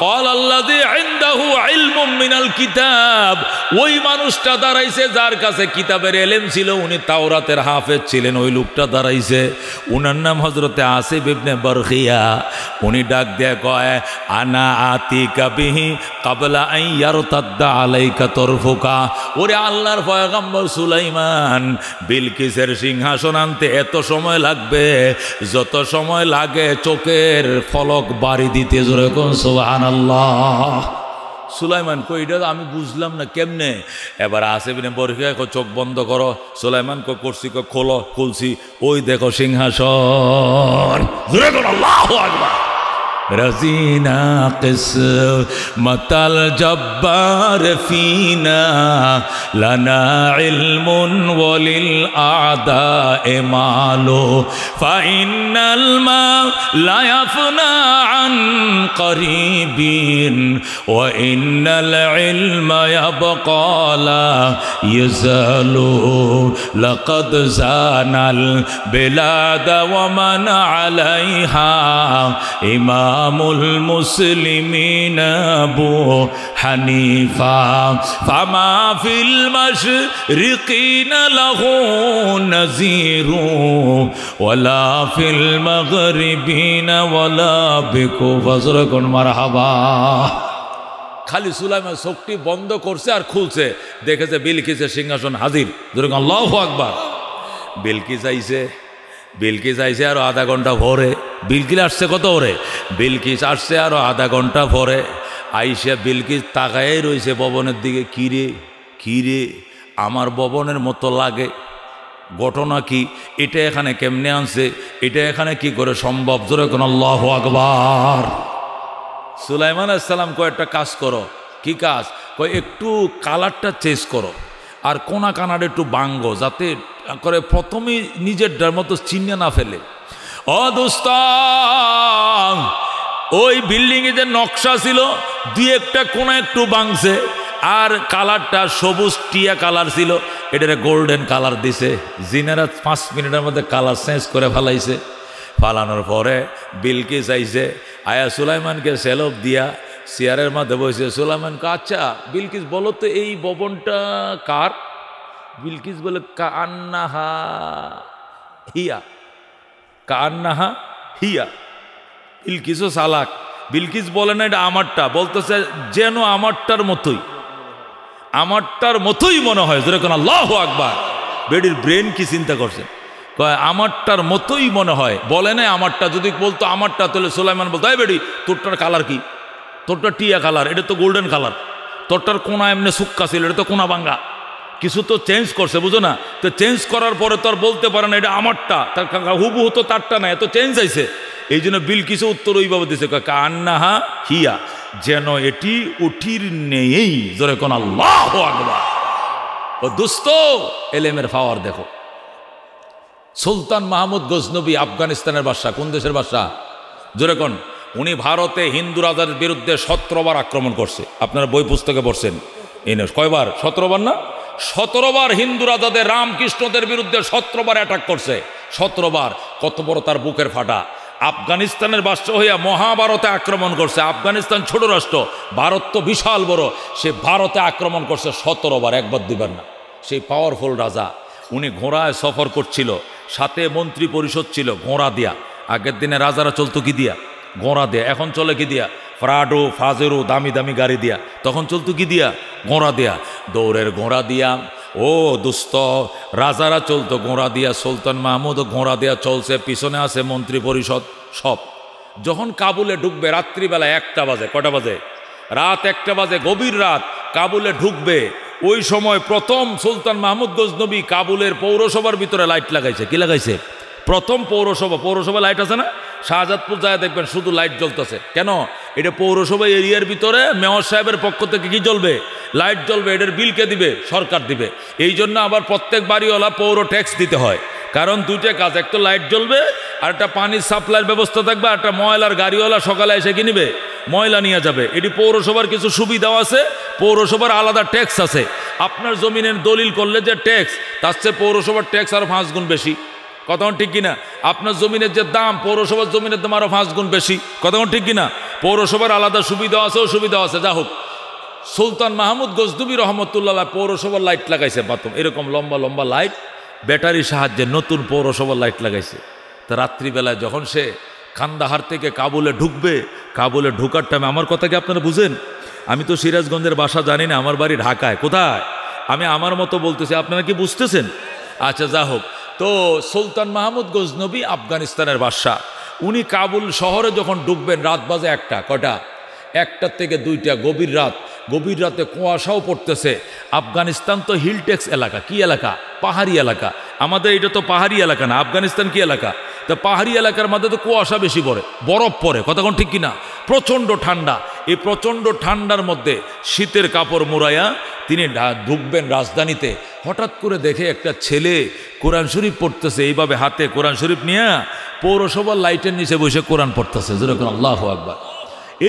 قال الذي عنده علم من الكتاب, ওই মানুষটা দাঁড়াইছে যার কাছে কিতাবের ইলম ছিল, উনি তাওরাতের হাফেজ ছিলেন, ওই লোকটা দাঁড়াইছে, উনার নাম হযরতে আসিফ ইবনে বরখিয়া। উনি ডাক দিয়ে কয় আনা আতিকা বিহি ক্বাবলা আন ইয়ারতাদ্দা আলাইকা তরফুকা। ওরে আল্লাহর পয়গম্বর সুলাইমান, বিলকিসের সিংহাসন আনতে এত সময় লাগবে যত সময় লাগে চোখের ফলক বাড়ি দিতে। জোরে কোন সুবহানাল্লাহ। সুলাইমান কই এটা আমি বুঝলাম না কেমনে। এবার আসিফ ইবনে বরখিয়া চোখ বন্ধ করো। সুলাইমান করছি খোলো, খুলছি, ওই দেখো সিংহাসন। জোরে কোন আল্লাহু আকবার। রাজিনা কিসমাতাল জব্বার ফিনা লানা ইলমুন ওয়ালিল আদায়ে মালু ফাইনাল মা লা ইয়াফনা আন করিবিন ওয়া ইন্নাল ইলমা ইয়াবকা লা ইয়াজালু লাকাদ জানাল বিলাদা ওয়া মান আলাইহা ইমামুল মুসলিমিন আবু হানিফা ফামা ফিল মাশরিকিন লাহু নাযীরু ওয়ালা ফিল মাগরিবিন ওয়ালা বিকু। ফজরকুন মারহাবা। খালি সুলাইমান চোখটি বন্ধ করছে আর খুলছে, দেখেছে বিলকিসের সিংহাসন হাজির। যেরকম আল্লাহু আকবার। বিলকিস আইছে আরো আধা ঘন্টা ভরে। বিলকিস আসছে কত ভরে? বিলকিস আসছে আরো আধা ঘন্টা ভরে। আইসা বিলকিস তাকায় রয়েছে ভবনের দিকে। কিরে আমার ভবনের মতো লাগে, ঘটনা কি? এটা এখানে কেমনে আনছে? এটা এখানে কি করে সম্ভব? জোরে কোন আল্লাহু আকবার। সুলাইমান আলাইহিস সালাম কয় একটা কাজ করো। কি কাজ? কয় একটু কালারটা চেঞ্জ করো আর কোনা কানার একটু বাঙ্গো, যাতে করে প্রথমেই নিজের মতো চিহ্ন না ফেলে। ও দোস্ত, ওই বিল্ডিং এ যে নকশা ছিল দুই একটা কোনা একটু বাংছে, আর কালারটা সবুজ টিয়া কালার ছিল, এটারে গোল্ডেন কালার দিছে। জিনারা 5 মিনিটের মধ্যে কালার চেঞ্জ করে ফেলাইছে। ফালানোর পরে বিলকিস আইছে, আয়া সুলাইমানকে সেলফ দিয়া চেয়ারের মধ্যে বসে। সুলাইমানকে আচ্ছা বিলকিস বলো তো এই ভবনটা কার? বিলকিস বলে কান্নাহা হিয়া, কান্নাহা হিয়া। বিলকিসও চালাক। বিলকিস বলে না এটা আমারটা, বলতেছে যেন আমারটার মতোই মনে হয়। যেরকম আল্লাহু আকবার। বেডির ব্রেন কি চিন্তা করছে? কয় আমারটার মতোই মনে হয়, বলে না আমারটা। যদি বলতো আমারটা তাহলে সুলাইমান বলতো এই বেডি তোরটার কালার কি? তোরটা টিয়া কালার, এটা তো গোল্ডেন কালার। তোরটার কোনা এমনি সুক্কা ছিল, এটা তো কোনা ভাঙ্গা। কিছু তো চেঞ্জ করছে, বুঝো না? তো চেঞ্জ করার পরে তো আর বলতে পারে না এটা আমারটা, তার হুবহু তো তারটা না, এত চেঞ্জ আইছে। এই জন্য বিলকিসও উত্তর ওইভাবে দিছে, কান্নাহা হিয়া, যেন এটি উঠির নেই। জোরে কোন আল্লাহু আকবার। ও দোস্ত, এলেমের পাওয়ার দেখো। সুলতান মাহমুদ গজনবী আফগানিস্তানের বাদশা। কোন দেশের বাদশা? জোরে কোন। উনি ভারতে হিন্দু রাজার বিরুদ্ধে 17 বার আক্রমণ করছে। আপনারা বই পুস্তকে পড়ছেন। এই কয়বার? 17 বার না? 17 বার হিন্দু রাজাদের, রামকৃষ্ণদের বিরুদ্ধে 17 বার অ্যাটাক করছে। 17 বার। কত বড় তার বুকের ফাটা। আফগানিস্তানের বাদশা হইয়া মহাভারতে আক্রমণ করছে। আফগানিস্তান ছোট রাষ্ট্র, ভারত তো বিশাল বড়। সে ভারতে আক্রমণ করছে 17 বার, একবার দুইবার না। সেই পাওয়ারফুল রাজা। উনি ঘোড়ায় সফর করছিল, সাথে মন্ত্রী পরিষদ ছিল ঘোড়া দিয়া। আগের দিনে রাজারা চলতো কি দিয়া? ঘোড়া দিয়া। এখন চলে কি দিয়া? প্রাডো, ফাজেরো, দামি দামি গাড়ি দিয়া। তখন চলতো কি দিয়া? ঘোড়া দিয়া। দৌড়ের ঘোড়া দিয়া। ও দোস্ত, রাজারা চলতো ঘোড়া দিয়া, সুলতান মাহমুদও ঘোড়া দিয়া চলছে, পিছনে আছে মন্ত্রী পরিষদ সব। যখন কাবুলে ঢুকবে রাত্রিবেলা 1টা বাজে, কটা বাজে? রাত 1টা বাজে, গভীর রাত। কাবুলে ঢুকবে ওই সময় প্রথম সুলতান মাহমুদ গজনবী কাবুলের পৌরসভার ভিতরে লাইট লাগাইছে। কি লাগাইছে? প্রথম পৌরসভা লাইট আছে না? শাহজাদপুর যায় দেখবেন শুধু লাইট জ্বলতেছে। কেন? এটা পৌরসভা এরিয়ার ভিতরে মেয়র সাহেবের পক্ষ থেকে কি জ্বলবে? লাইট জ্বলবে। এটার বিল কে দিবে? সরকার দিবে। এই জন্য আবার প্রত্যেক বাড়িওয়ালা পৌর ট্যাক্স দিতে হয়। কারণ দুইটা কাজ, একটা লাইট জ্বলবে আর একটা পানির সাপ্লাইয়ের ব্যবস্থা থাকবে, আর একটা ময়লার গাড়িওয়ালা সকালে এসে কি নিবে? ময়লা নিয়ে যাবে। এটি পৌরসভার কিছু সুবিধাও আছে, পৌরসভার আলাদা ট্যাক্স আছে। আপনার জমিনের দলিল করলে যে ট্যাক্স, তার চেয়ে পৌরসভার ট্যাক্স আরো 5 গুণ বেশি। কথা ঠিক কিনা? আপনার জমিনের যে দাম, পৌরসভার জমিনের দাম আরো 5 গুণ বেশি। কথা ঠিক কিনা? পৌরসভার আলাদা সুবিধা আছে, অসুবিধা আছে, যা হোক। সুলতান মাহমুদ গজনবী রহমতুল্লাহ পৌরসভার লাইট লাগাইছে, প্রথম এরকম লম্বা লম্বা লাইট, ব্যাটারির সাহায্যে নতুন পৌরসভার লাইট লাগাইছে। তা রাত্রিবেলায় যখন সে কান্দাহার থেকে কাবুলে ঢুকবে, কাবুলে ঢোকার টাইমে, আমার কথা কি আপনারা বুঝেন? আমি তো সিরাজগঞ্জের ভাষা জানি না, আমার বাড়ি ঢাকায়। কোথায়? আমি আমার মতো বলতেছি, আপনারা কি বুঝতেছেন? আচ্ছা, যা হোক। তো সুলতান মাহমুদ গজনবী আফগানিস্তানের বাদশা, উনি কাবুল শহরে যখন ঢুকবেন, রাত বাজে একটা, কটা? 1টা থেকে 2টা, গভীর রাত। গভীর রাতে কুয়াশাও পড়তেছে। আফগানিস্তান তো হিলটেক্স এলাকা। কি এলাকা? পাহাড়ি এলাকা। আমাদের এটা তো পাহাড়ি এলাকা না। আফগানিস্তান কি এলাকা? তো পাহাড়ি এলাকার মধ্যে তো কুয়াশা বেশি পড়ে, বরফ পড়ে, কতক্ষণ ঠিক কিনা? প্রচণ্ড ঠান্ডা। এই প্রচণ্ড ঠান্ডার মধ্যে শীতের কাপড় মোড়াইয়া তিনি ঢুকবেন রাজধানীতে। হঠাৎ করে দেখে একটা ছেলে কোরআন শরীফ পড়তেছে, এইভাবে হাতে কোরআন শরীফ নিয়ে পৌরসভার লাইটের নিচে বসে কোরআন পড়তেছে। যেরকম আল্লাহু আকবার।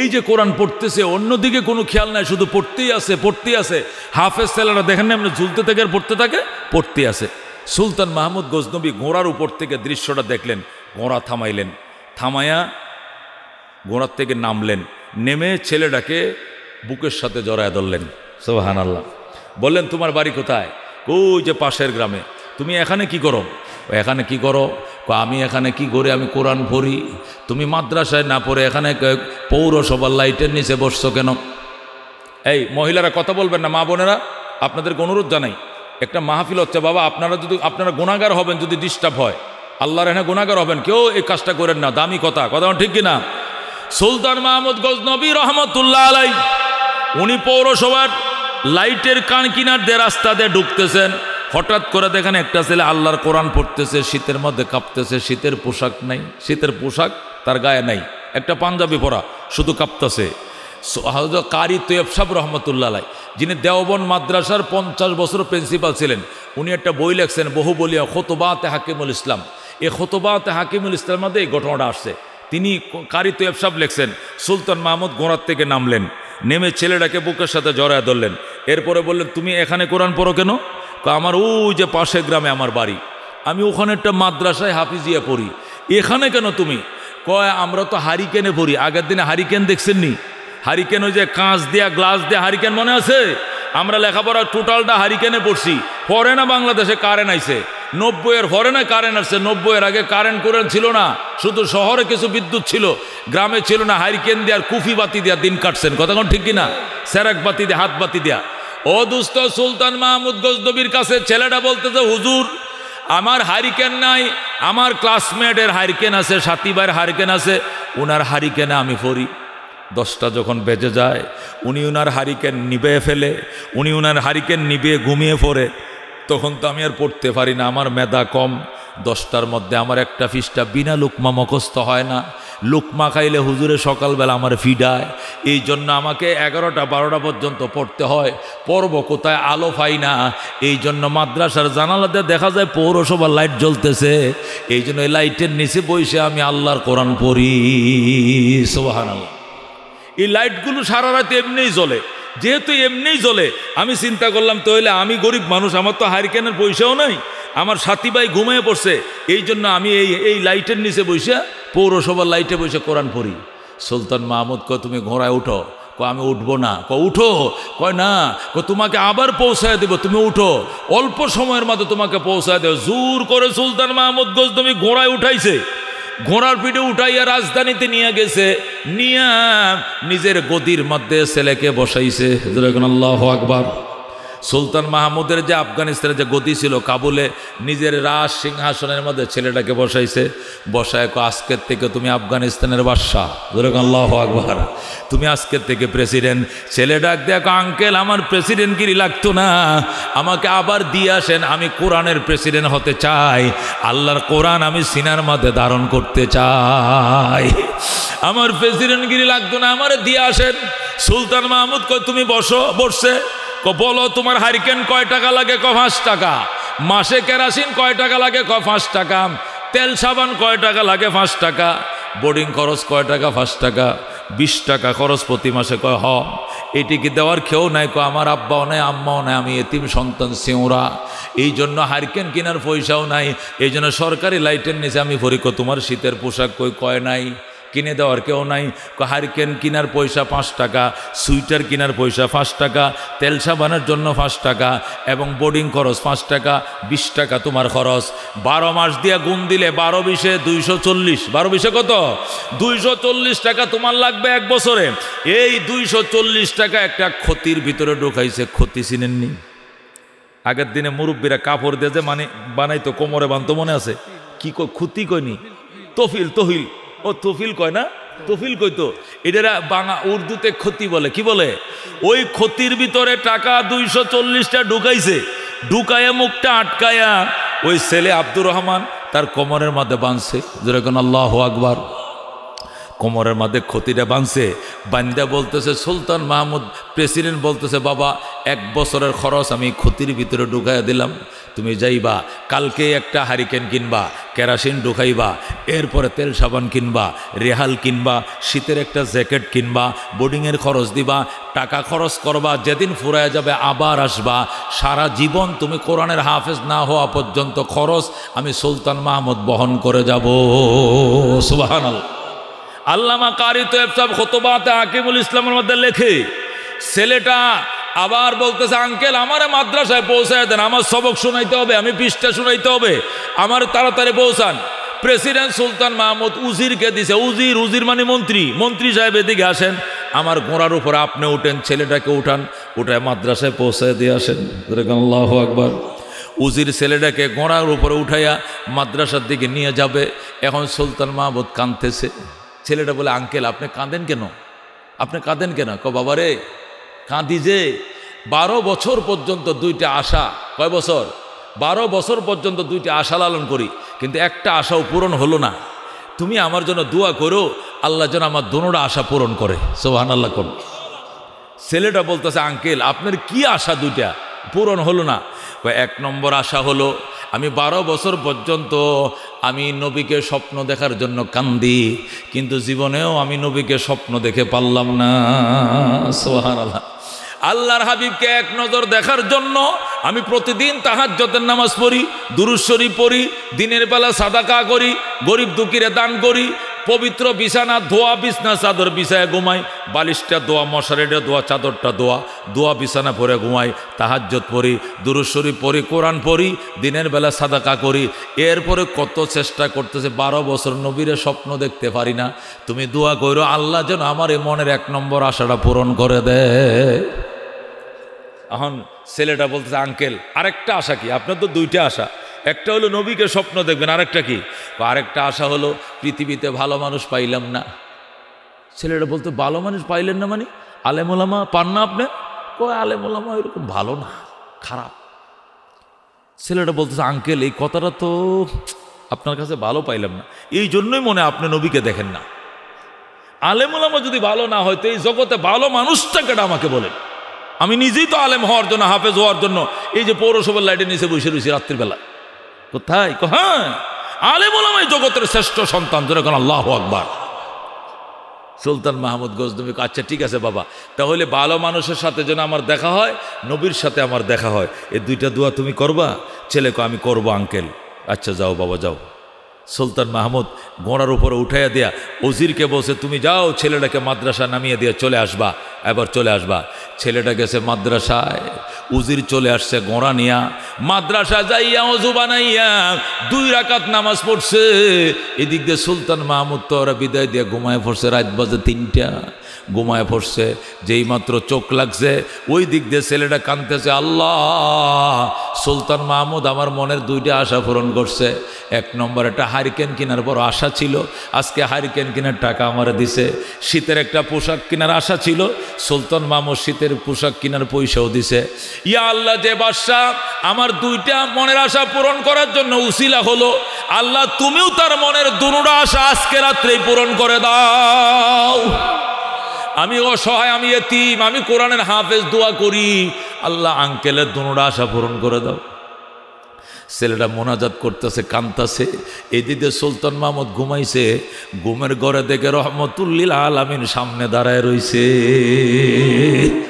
এই যে কোরআন পড়তেছে, অন্যদিকে কোনো খেয়াল নাই, শুধু পড়তেই আছে, পড়তেই আছে। হাফেজ ছেলেরা দেখেন না, এমনি ঝুলতে থাকে আর পড়তে থাকে, পড়তে আছে। সুলতান মাহমুদ গজনবী ঘোড়ার উপর থেকে দৃশ্যটা দেখলেন, ঘোড়া থামাইলেন, থামায়া ঘোড়ার থেকে নামলেন, নেমে ছেলেটাকে বুকের সাথে জড়ায় ধরলেন। সুবহানাল্লাহ। বললেন, তোমার বাড়ি কোথায়? ওই যে পাশের গ্রামে। তুমি এখানে কি করো? এখানে কি করো? আমি এখানে কি করে? আমি কোরআন পড়ি। তুমি মাদ্রাসায় না পড়ে এখানে পৌরসভার লাইটের নিচে বসছো কেন? এই মহিলারা কথা বলবেন না, মা বোনেরা, আপনাদেরকে অনুরোধ জানাই, একটা মাহফিল হচ্ছে বাবা, আপনারা গুনাহগার হবেন যদি ডিস্টার্ব হয়, আল্লাহর এখানে গুনাহগার হবেন, কেউ এই কাজটা করেন না। দামি কথা, কথা ঠিক কিনা? সুলতান মাহমুদ গজনবী রহমতুল্লাহ আলাই, উনি পৌরসভার লাইটের কান কিনার দিয়ে রাস্তা দিয়ে ঢুকতেছেন। হঠাৎ করে দেখেন একটা ছেলে আল্লাহর কোরআন পড়তেছে, শীতের মধ্যে কাঁপতেছে, শীতের পোশাক নাই, শীতের পোশাক তার গায়ে নাই, একটা পাঞ্জাবি পরা, শুধু কাঁপতেছে। কারি তৈয়ব সাহেব রহমতুল্লাহ আলাই, যিনি দেওবন্দ মাদ্রাসার 50 বছর প্রিন্সিপাল ছিলেন, উনি একটা বই লেখছেন বহু বলিয়া খুতবাতে হাকিমুল ইসলাম। এই খুতবাতে হাকিমুল ইসলামের মধ্যে এই ঘটনাটা আসছে। তিনি কারি তৈয়ব সাহেব লেখছেন, সুলতান মাহমুদ ঘোড়ার থেকে নামলেন, নেমে ছেলেটাকে বুকের সাথে জড়ায় ধরলেন। এরপরে বললেন, তুমি এখানে কোরআন পড়ো কেন? আমার ওই যে পাশের গ্রামে আমার বাড়ি, আমি ওখানে একটা মাদ্রাসায় হাফিজিয়া পড়ি। এখানে কেন তুমি? কয়, আমরা তো হারিকেনে পড়ি। আগের দিনে হারিকেন দেখছেননি? হারিকেন ওই যে কাঁচ দিয়া, গ্লাস দিয়া হারিকেন, মনে আছে? আমরা লেখাপড়া টোটালটা হারিকেনে পড়ছি। পরে না বাংলাদেশে কারেন্ট আইছে, 90-এর পরে না কারেন্ট আসছে। 90-এর আগে কারেন্ট ছিল না, শুধু শহরে কিছু বিদ্যুৎ ছিল, গ্রামে ছিল না। হারিকেন দিয়ে আর কুফি বাতি দিয়া দিন কাটছেন, কতক্ষণ ঠিক কিনা? সেরাক বাতি দিয়ে, হাত বাতি দিয়া। ও দুস্থ সুলতান মাহমুদ গজনবীর কাছে ছেলেটা বলতেছে, হুজুর আমার হারিকেন নাই, আমার ক্লাসমেটের হারিকেন আছে, সাথী ভাইয়ের হারিকেন আছে, ওনার হারিকেনে আমি পড়ি। 10টা যখন বেজে যায়, উনি ওনার হারিকেন নিবে ফেলে, উনি ওনার হারিকেন নিবে ঘুমিয়ে পড়ে। তখন তো আমি আর পড়তে পারি না, আমার মেধা কম। 10টার মধ্যে আমার একটা পৃষ্ঠা বিনা লুকমা মুখস্থ হয় না। লুকমা খাইলে হুজুরে সকালবেলা আমার ফিডায়, এই জন্য আমাকে 11টা 12টা পর্যন্ত পড়তে হয়। পড়ব কোথায়? আলো পাই না। এই জন্য মাদ্রাসার জানালাতে দেখা যায় পৌরসভার লাইট জ্বলতেছে, এই জন্য এই লাইটের নিচে বসে আমি আল্লাহর কোরআন পড়ি। সুবহানাল্লাহ। এই লাইটগুলো সারা রাত এমনিই জ্বলে। যেহেতু এমনিই জ্বলে, আমি চিন্তা করলাম, তাহলে আমি গরিব মানুষ, আমার তো হারিকেনের পয়সাও নাই, আমার সাথী ভাই ঘুমিয়ে পড়ছে, এই জন্য আমি এই লাইটের নিচে বসে, পৌরসভার লাইটে বসে কোরআন পড়ি। সুলতান মাহমুদ কয়, তুমি ঘোড়ায় উঠো। আমি উঠবো না। উঠো। কয় না। তোমাকে আবার পৌঁছায় দেবো, তুমি উঠো, অল্প সময়ের মধ্যে তোমাকে পৌঁছায় দেবো। জোর করে সুলতান মাহমুদ গজনবী ঘোড়ায় উঠাইছে, ঘোড়ার পিঠে উঠাইয়া রাজধানীতে নিয়ে গেছে, নিয়া নিজের গদির মধ্যে ছেলেকে বসাইছে। আল্লাহু আকবার। সুলতান মাহমুদের যে আফগানিস্তানের যে গদি ছিল কাবুলে, নিজের রাজ সিংহাসনের মধ্যে ছেলেটাকে বসাইছে। বসায় আজকের থেকে তুমি আফগানিস্তানের বাদশা। আল্লাহু আকবার। তুমি আজকের থেকে প্রেসিডেন্ট। ছেলে ডাক দেখো, আঙ্কেল আমার প্রেসিডেন্টগিরি লাগতো না, আমাকে আবার দিয়ে আসেন, আমি কোরআনের প্রেসিডেন্ট হতে চাই। আল্লাহর কোরআন আমি সিনার মধ্যে ধারণ করতে চাই, আমার প্রেসিডেন্টগিরি লাগতো না, আমার দিয়ে আসেন। সুলতান মাহমুদ কয়, তুমি বসো। বসছে। বলো তোমার হারিকেন কয় টাকা লাগে? 5 টাকা। মাসে কেরাসিন কয় টাকা লাগে? 5 টাকা। তেল সাবান কয় টাকা লাগে? 5 টাকা। বোর্ডিং খরচ কয় টাকা? 5 টাকা। 20 টাকা খরচ প্রতি মাসে। কয় হ। এটি কি দেওয়ার কেউ নাই? আমার আব্বাও নাই, আম্মাও নাই, আমি এতিম সন্তান সিউরা, এই জন্য হারিকেন কেনার পয়সাও নাই, এই জন্য সরকারি লাইটের নিচে আমি পড়ি। তোমার শীতের পোশাক কই? কয় নাই। কিনে দেওয়ার কেউ নাই। হারিকেন কেনার পয়সা 5 টাকা, সুইটার কেনার পয়সা 5 টাকা, তেল সাবানের জন্য 5 টাকা, এবং বোর্ডিং খরচ 5 টাকা, 20 টাকা তোমার খরচ। 12 মাস দিয়ে গুণ দিলে 12 20 240, 12 20 কত? 240 টাকা তোমার লাগবে এক বছরে। এই 240 টাকা একটা ক্ষতির ভিতরে ঢুকাইছে। ক্ষতি চিনেননি? আগের দিনে মুরব্বীরা কাপড় দিয়ে যে মানে বানাইতো, কোমরে বানতো, মনে আছে? কি ক্ষতি কয়নি? তফিল, তহিল, ও তফিল কয় না, তফিল কইতো। এটারা বাংলা উর্দুতে ক্ষতি বলে। কি বলে? ওই ক্ষতির ভিতরে টাকা 240টা ঢুকাইছে। ঢুকায়া মুখটা আটকায়া ওই ছেলে আব্দুর রহমান তার কোমরের মধ্যে বাঁধছে। যেরকম আল্লাহু আকবার। কোমরের মধ্যে ক্ষতিটা বাঁধছে। বান্দা বলতেছে, সুলতান মাহমুদ প্রেসিডেন্ট বলতেছে, বাবা 1 বছরের খরচ আমি ক্ষতির ভিতরে ঢুকাইয়া দিলাম। তুমি যাইবা, কালকে একটা হারিকেন কিনবা, কেরাসিন ঢুকাইবা, এরপরে তেল সাবান কিনবা, রেহাল কিনবা, শীতের একটা জ্যাকেট কিনবা, বোর্ডিংয়ের খরচ দিবা, টাকা খরচ করবা, যেদিন ফুরায় যাবে আবার আসবা। সারা জীবন তুমি কোরআনের হাফেজ না হওয়া পর্যন্ত খরচ আমি সুলতান মাহমুদ বহন করে যাব। সুবহানাল্লাহ। আল্লামা কারি তোয়েব সাহেব খুতবাতে হাকিমুল ইসলামের মধ্যে লেখে, ছেলেটা আবার বলতেছে, আঙ্কেল আমারে মাদ্রাসায় পৌঁছায় দেন, আমার সবক শোনাইতে হবে, আমি পৃষ্ঠা শোনাইতে হবে, আমার তাড়াতাড়ি পৌঁছান। প্রেসিডেন্ট সুলতান মাহমুদ উজিরকে দিছে। উজির, উজির মানে মন্ত্রী। মন্ত্রী সাহেব এদিকে আসেন, আমার ঘোড়ার উপরে আপনি উঠেন, ছেলেটাকে উঠান, উঠায় মাদ্রাসায় পৌঁছায় দিয়ে আসেন। আল্লাহু আকবার। উজির ছেলেটাকে ঘোড়ার উপরে উঠাইয়া মাদ্রাসার দিকে নিয়ে যাবে। এখন সুলতান মাহমুদ কাঁদতেছে। ছেলেটা বলে, আঙ্কেল আপনি কাঁদেন কেন? আপনি কাঁদেন কেন? বাবারে কাঁদি যে 12 বছর পর্যন্ত 2টা আশা। কয় বছর? 12 বছর পর্যন্ত 2টা আশা লালন করি, কিন্তু একটা আশাও পূরণ হলো না। তুমি আমার জন্য দোয়া করো, আল্লাহ যেন আমার দোনোটা আশা পূরণ করে। সুবহানাল্লাহ করুন। ছেলেটা বলতেছে, আঙ্কেল আপনার কি আশা 2টা পূরণ হলো না? 1 নম্বর আশা হলো, আমি 12 বছর পর্যন্ত আমি নবীকে স্বপ্ন দেখার জন্য কান্দি, কিন্তু জীবনেও আমি নবীকে স্বপ্ন দেখে পারলাম না। সুবহানাল্লাহ। আল্লাহর হাবিবকে এক নজর দেখার জন্য আমি প্রতিদিন তাহাজ্জুদের নামাজ পড়ি, দুরূদ শরীফ পড়ি, দিনের বেলা সাদাকা করি, গরিব দুঃখীরে দান করি, পবিত্র বিছানা ধোয়া, বিছনা চাদর বিছায় ঘুমাই, বালিশটা ধোয়া, মশারিটা ধোয়া, চাদরটা ধোয়া, ধোয়া বিছানা পরে ঘুমাই, তাহাজ্জুদ পড়ি, দুরূদ শরীফ পড়ি, কোরআন পড়ি, দিনের বেলা সাদাকা করি। এরপরে কত চেষ্টা করতেছে, 12 বছর নবীরে স্বপ্ন দেখতে পারি না। তুমি দোয়া করো আল্লাহ যেন আমার এই মনের 1 নম্বর আশাটা পূরণ করে দেয়। এখন ছেলেটা বলতেছে, আঙ্কেল আরেকটা আশা কি? আপনার তো 2টা আশা, একটা হলো নবীকে স্বপ্ন দেখবেন, আরেকটা কি? আরেকটা আশা হলো পৃথিবীতে ভালো মানুষ পাইলাম না। ছেলেটা বলতে, ভালো মানুষ পাইলেন না মানে? আলেম ওলামা পান না আপনি? আলেম ওলামা এরকম ভালো না, খারাপ। ছেলেটা বলতেছে, আঙ্কেল এই কথাটা তো আপনার কাছে ভালো পাইলাম না, এই জন্যই মনে আপনি নবীকে দেখেন না। আলেম ওলামা যদি ভালো না হয়তো এই জগতে ভালো মানুষটাকে আমাকে বলেন। আমি নিজেই তো আলেম হওয়ার জন্য, হাফেজ হওয়ার জন্য এই যে পৌরসভার লাইটের নিচে বসে রয়েছি রাত্রিবেলা। কোথায়? হ্যাঁ, আলেম ওলামাই জগতের শ্রেষ্ঠ সন্তান। যেরকম আল্লাহু আকবার। সুলতান মাহমুদ গজনবী, আচ্ছা ঠিক আছে বাবা, তাহলে ভালো মানুষের সাথে যেন আমার দেখা হয়, নবীর সাথে আমার দেখা হয়, এই 2টা দোয়া তুমি করবা? ছেলেকে, আমি করবো আঙ্কেল। আচ্ছা যাও বাবা যাও। সুলতান মাহমুদ ঘোড়ার উপরে উঠাইয়া দিয়া উজিরকে বলছে, তুমি যাও ছেলেটাকে মাদ্রাসা নামিয়ে দিয়ে চলে আসবা, এবার চলে আসবা। ছেলেটা গেছে মাদ্রাসায়, উজির চলে আসছে ঘোড়া নিয়া। মাদ্রাসা যাইয়া ওযু বানাইয়া 2 রাকাত নামাজ পড়ছে। এদিক দিয়ে সুলতান মাহমুদ তো ওরা বিদায় দিয়ে ঘুমায় পড়ছে। রাত বাজে 3টা, ঘুমায় পড়ছে। যেই মাত্র চোখ লাগছে ওই দিক দিয়ে ছেলেটা কাঁদতেছে, আল্লাহ সুলতান মাহমুদ আমার মনের 2টা আশা পূরণ করছে। 1 নম্বর একটা হারিকেন কেনার বড় আশা ছিল, আজকে হারিকেন কেনার টাকা আমার দিছে। শীতের একটা পোশাক কেনার আশা ছিল, সুলতান মাহমুদ শীতের পোশাক কেনার পয়সাও দিছে। ইয়া আল্লাহ, যে বাদশাহ আমার 2টা মনের আশা পূরণ করার জন্য উসিলা হলো, আল্লাহ তুমিও তার মনের 2টা আশা আজকে রাত্রেই পূরণ করে দাও। আমি অসহায়, আমি এতিম, আমি কোরআনের হাফেজ, দোয়া করি আল্লাহ আঙ্কেলের 2টা আশা পূরণ করে দাও। ছেলেটা মোনাজাত করতেছে, কাঁদতেছে। এদিকে সুলতান মাহমুদ ঘুমাইছে। ঘুমের ঘরে দেখে রহমতুল্লিল আলামিন সামনে দাঁড়ায় রইছে।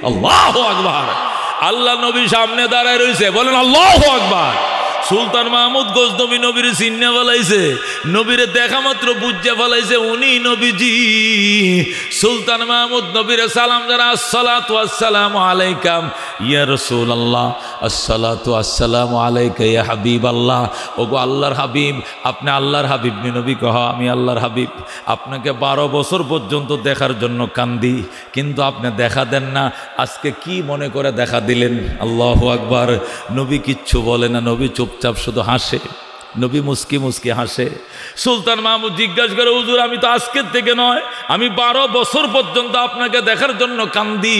আল্লাহু আকবার। আল্লাহ নবী সামনে দাঁড়ায় রইছে, বলেন আল্লাহু আকবার। সুলতান মাহমুদ গজনবী নবীর চিন্না ফেলাইছে, নবীরে দেখা মাত্র বুঝে ফেলাইছে উনি নবীজি। সুলতান মাহমুদ নবীরে সালাম জানা, আসসালাতু আসসালামু আলাইকুম ইয়া রাসূলুল্লাহ, আসসালাতু আসসালামু আলাইকা ইয়া হাবিবাল্লাহ। ওগো আল্লাহর হাবিব, আপনি আল্লাহর হাবিব নি? নবী কহ আমি আল্লাহর হাবিব। আপনাকে 12 বছর পর্যন্ত দেখার জন্য কান্দি, কিন্তু আপনি দেখা দেন না, আজকে কি মনে করে দেখা দিলেন? আল্লাহু আকবার। নবী কিচ্ছু বলে না, নবী চুপচাপ শুধু হাসে, নবী মুস্কি মুস্কি হাসে। সুলতান মাহমুদ জিজ্ঞাসা করে, হুজুর আমি তো আজকের থেকে নয়, আমি 12 বছর পর্যন্ত আপনাকে দেখার জন্য কান্দি,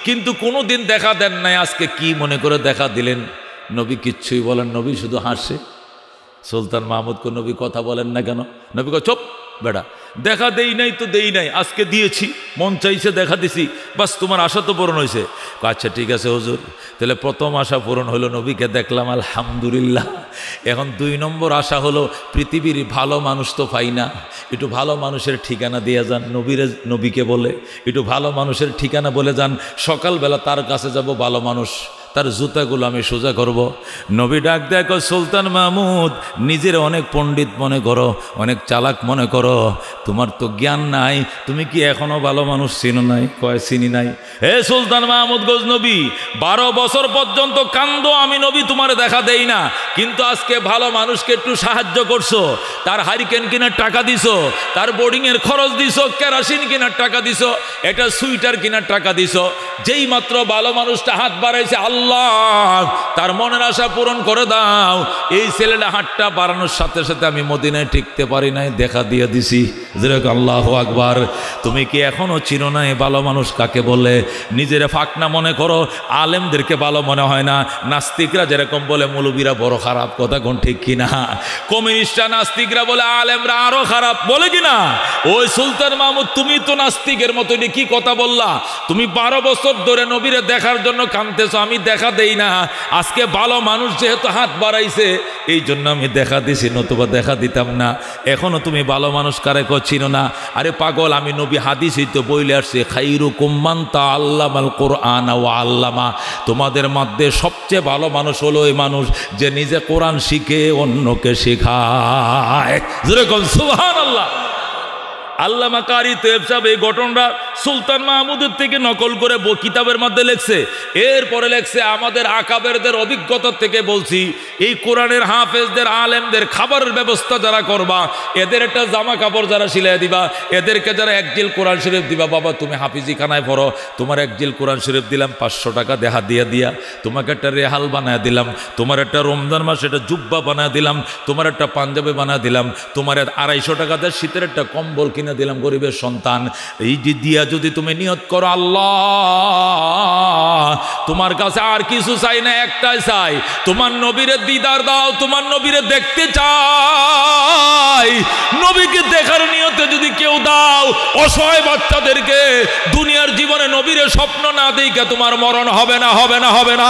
কিন্তু কোনোদিন দেখা দেন নাই, আজকে কি মনে করে দেখা দিলেন? নবী কিচ্ছুই বলেন, নবী শুধু হাসে। সুলতান মাহমুদকে নবী কথা বলেন না কেন? নবী কয় চুপ বেটা, দেখা দেই নাই তো দেই নাই, আজকে দিয়েছি, মন চাইছে দেখা দিছি, বাস তোমার আশা তো পূরণ হয়েছে। আচ্ছা ঠিক আছে হুজুর, তাহলে প্রথম আশা পূরণ হলো, নবীকে দেখলাম আলহামদুলিল্লাহ। এখন 2 নম্বর আশা হলো, পৃথিবীর ভালো মানুষ তো পাই না, একটু ভালো মানুষের ঠিকানা দিয়ে যান। নবীকে বলে একটু ভালো মানুষের ঠিকানা বলে যান, সকালবেলা তার কাছে যাব, ভালো মানুষ, তার জুতাগুলো আমি সোজা করব। নবী ডাক দেখো, সুলতান মাহমুদ নিজের অনেক পণ্ডিত মনে করো, অনেক চালাক মনে করো, তোমার তো জ্ঞান নাই, তুমি কি এখনো ভালো মানুষ চিনো নাই? কয় চিনি নাই। হে সুলতান মাহমুদ গজনবী, 12 বছর পর্যন্ত কান্দো, আমি নবী তোমার দেখা দেই না, কিন্তু আজকে ভালো মানুষকে একটু সাহায্য করছো, তার হারিকেন কেনার টাকা দিছো, তার বোর্ডিংয়ের খরচ দিছো, কেরাসিন কেনার টাকা দিছো, এটা সুইটার কেনার টাকা দিছো। যেই মাত্র ভালো মানুষটা হাত বাড়াইছে, আল্লাহ তার মনের আশা পূরণ করে দাও। এই ছেলেটা হাতটা বাড়ানোর সাথে সাথে আমি মদিনায় টিকতে পারি নাই, দেখা দিয়ে দিছি। যেরকম আল্লাহু আকবার। তুমি কি এখনো চিনো না ভালো মানুষ কাকে বলে? নিজেরা ফাঁকনা মনে করো, আলেমদেরকে ভালো মনে হয় না। নাস্তিকরা যেরকম বলে মৌলবীরা বড় খারাপ, কথা কোন ঠিক কিনা? কমিউনিস্টরা নাস্তিকরা বলে আলেমরা আরো খারাপ, বলে কিনা? ওই সুলতান মাহমুদ তুমি তো নাস্তিকের মতো, কি কথা বললা? তুমি 12 বছর ধরে নবীরে দেখার জন্য কাঁদতেছো, আমি দেখা দেই না, আজকে ভালো মানুষ যেহেতু হাত বাড়াইছে এই জন্য আমি দেখা দিছি, নতুবা দেখা দিতাম না। এখনো তুমি ভালো মানুষ কারে চিনো না? আরে পাগল, আমি নবী হাদিসই তো বইলে আসছি, খাইরুকুম মান তাআল্লামাল কুরআন ওয়া আল্লামা। তোমাদের মধ্যে সবচেয়ে ভালো মানুষ হলো ওই মানুষ যে নিজে কোরআন শিখে অন্যকে শেখায়। যেরকম সুবহানাল্লাহ। আল্লামা কারি তৈয়ব সাহেব এই ঘটনাটা সুলতান মাহমুদের থেকে নকল করে কিতাবের মধ্যে লেখছে। এরপরে লেখছে, আমাদের আকাবেরদের অভিজ্ঞতা থেকে বলছি, এই কোরআনের হাফেজদের আলেমদের খাবারের ব্যবস্থা যারা করবা, এদের একটা জামা কাপড় যারা সিলাই দিবা, এদেরকে যারা 1 জিল কোরআন শরীফ দিবা, বাবা তুমি হাফিজি খানায় পড়ো, তোমার 1 জিল কোরআন শরীফ দিলাম 500 টাকা দেহা দিয়া, তোমাকে একটা রেহাল বানায় দিলাম, তোমার একটা রমজান মাসে একটা জুব্বা বানায় দিলাম, তোমার একটা পাঞ্জাবি বানায় দিলাম, তোমার 250 টাকা দিয়ে শীতের একটা কম্বল কিনে দিলাম গরিবের সন্তান। এই যে দিয়া যদি তুমি নিয়ত করো, আল্লাহ তোমার কাছে আর কিছু চাই না, একটাই চাই, তোমার নবীরে দিদার দাও, তোমার নবীরে দেখতে চাই। নবীকে দেখার নিয়তে যদি কেউ দাও, অসহায় বাচ্চাদেরকে দুনিয়ার জীবনে নবীরে স্বপ্ন না দেখে তোমার মরণ হবে না, হবে না, হবে না।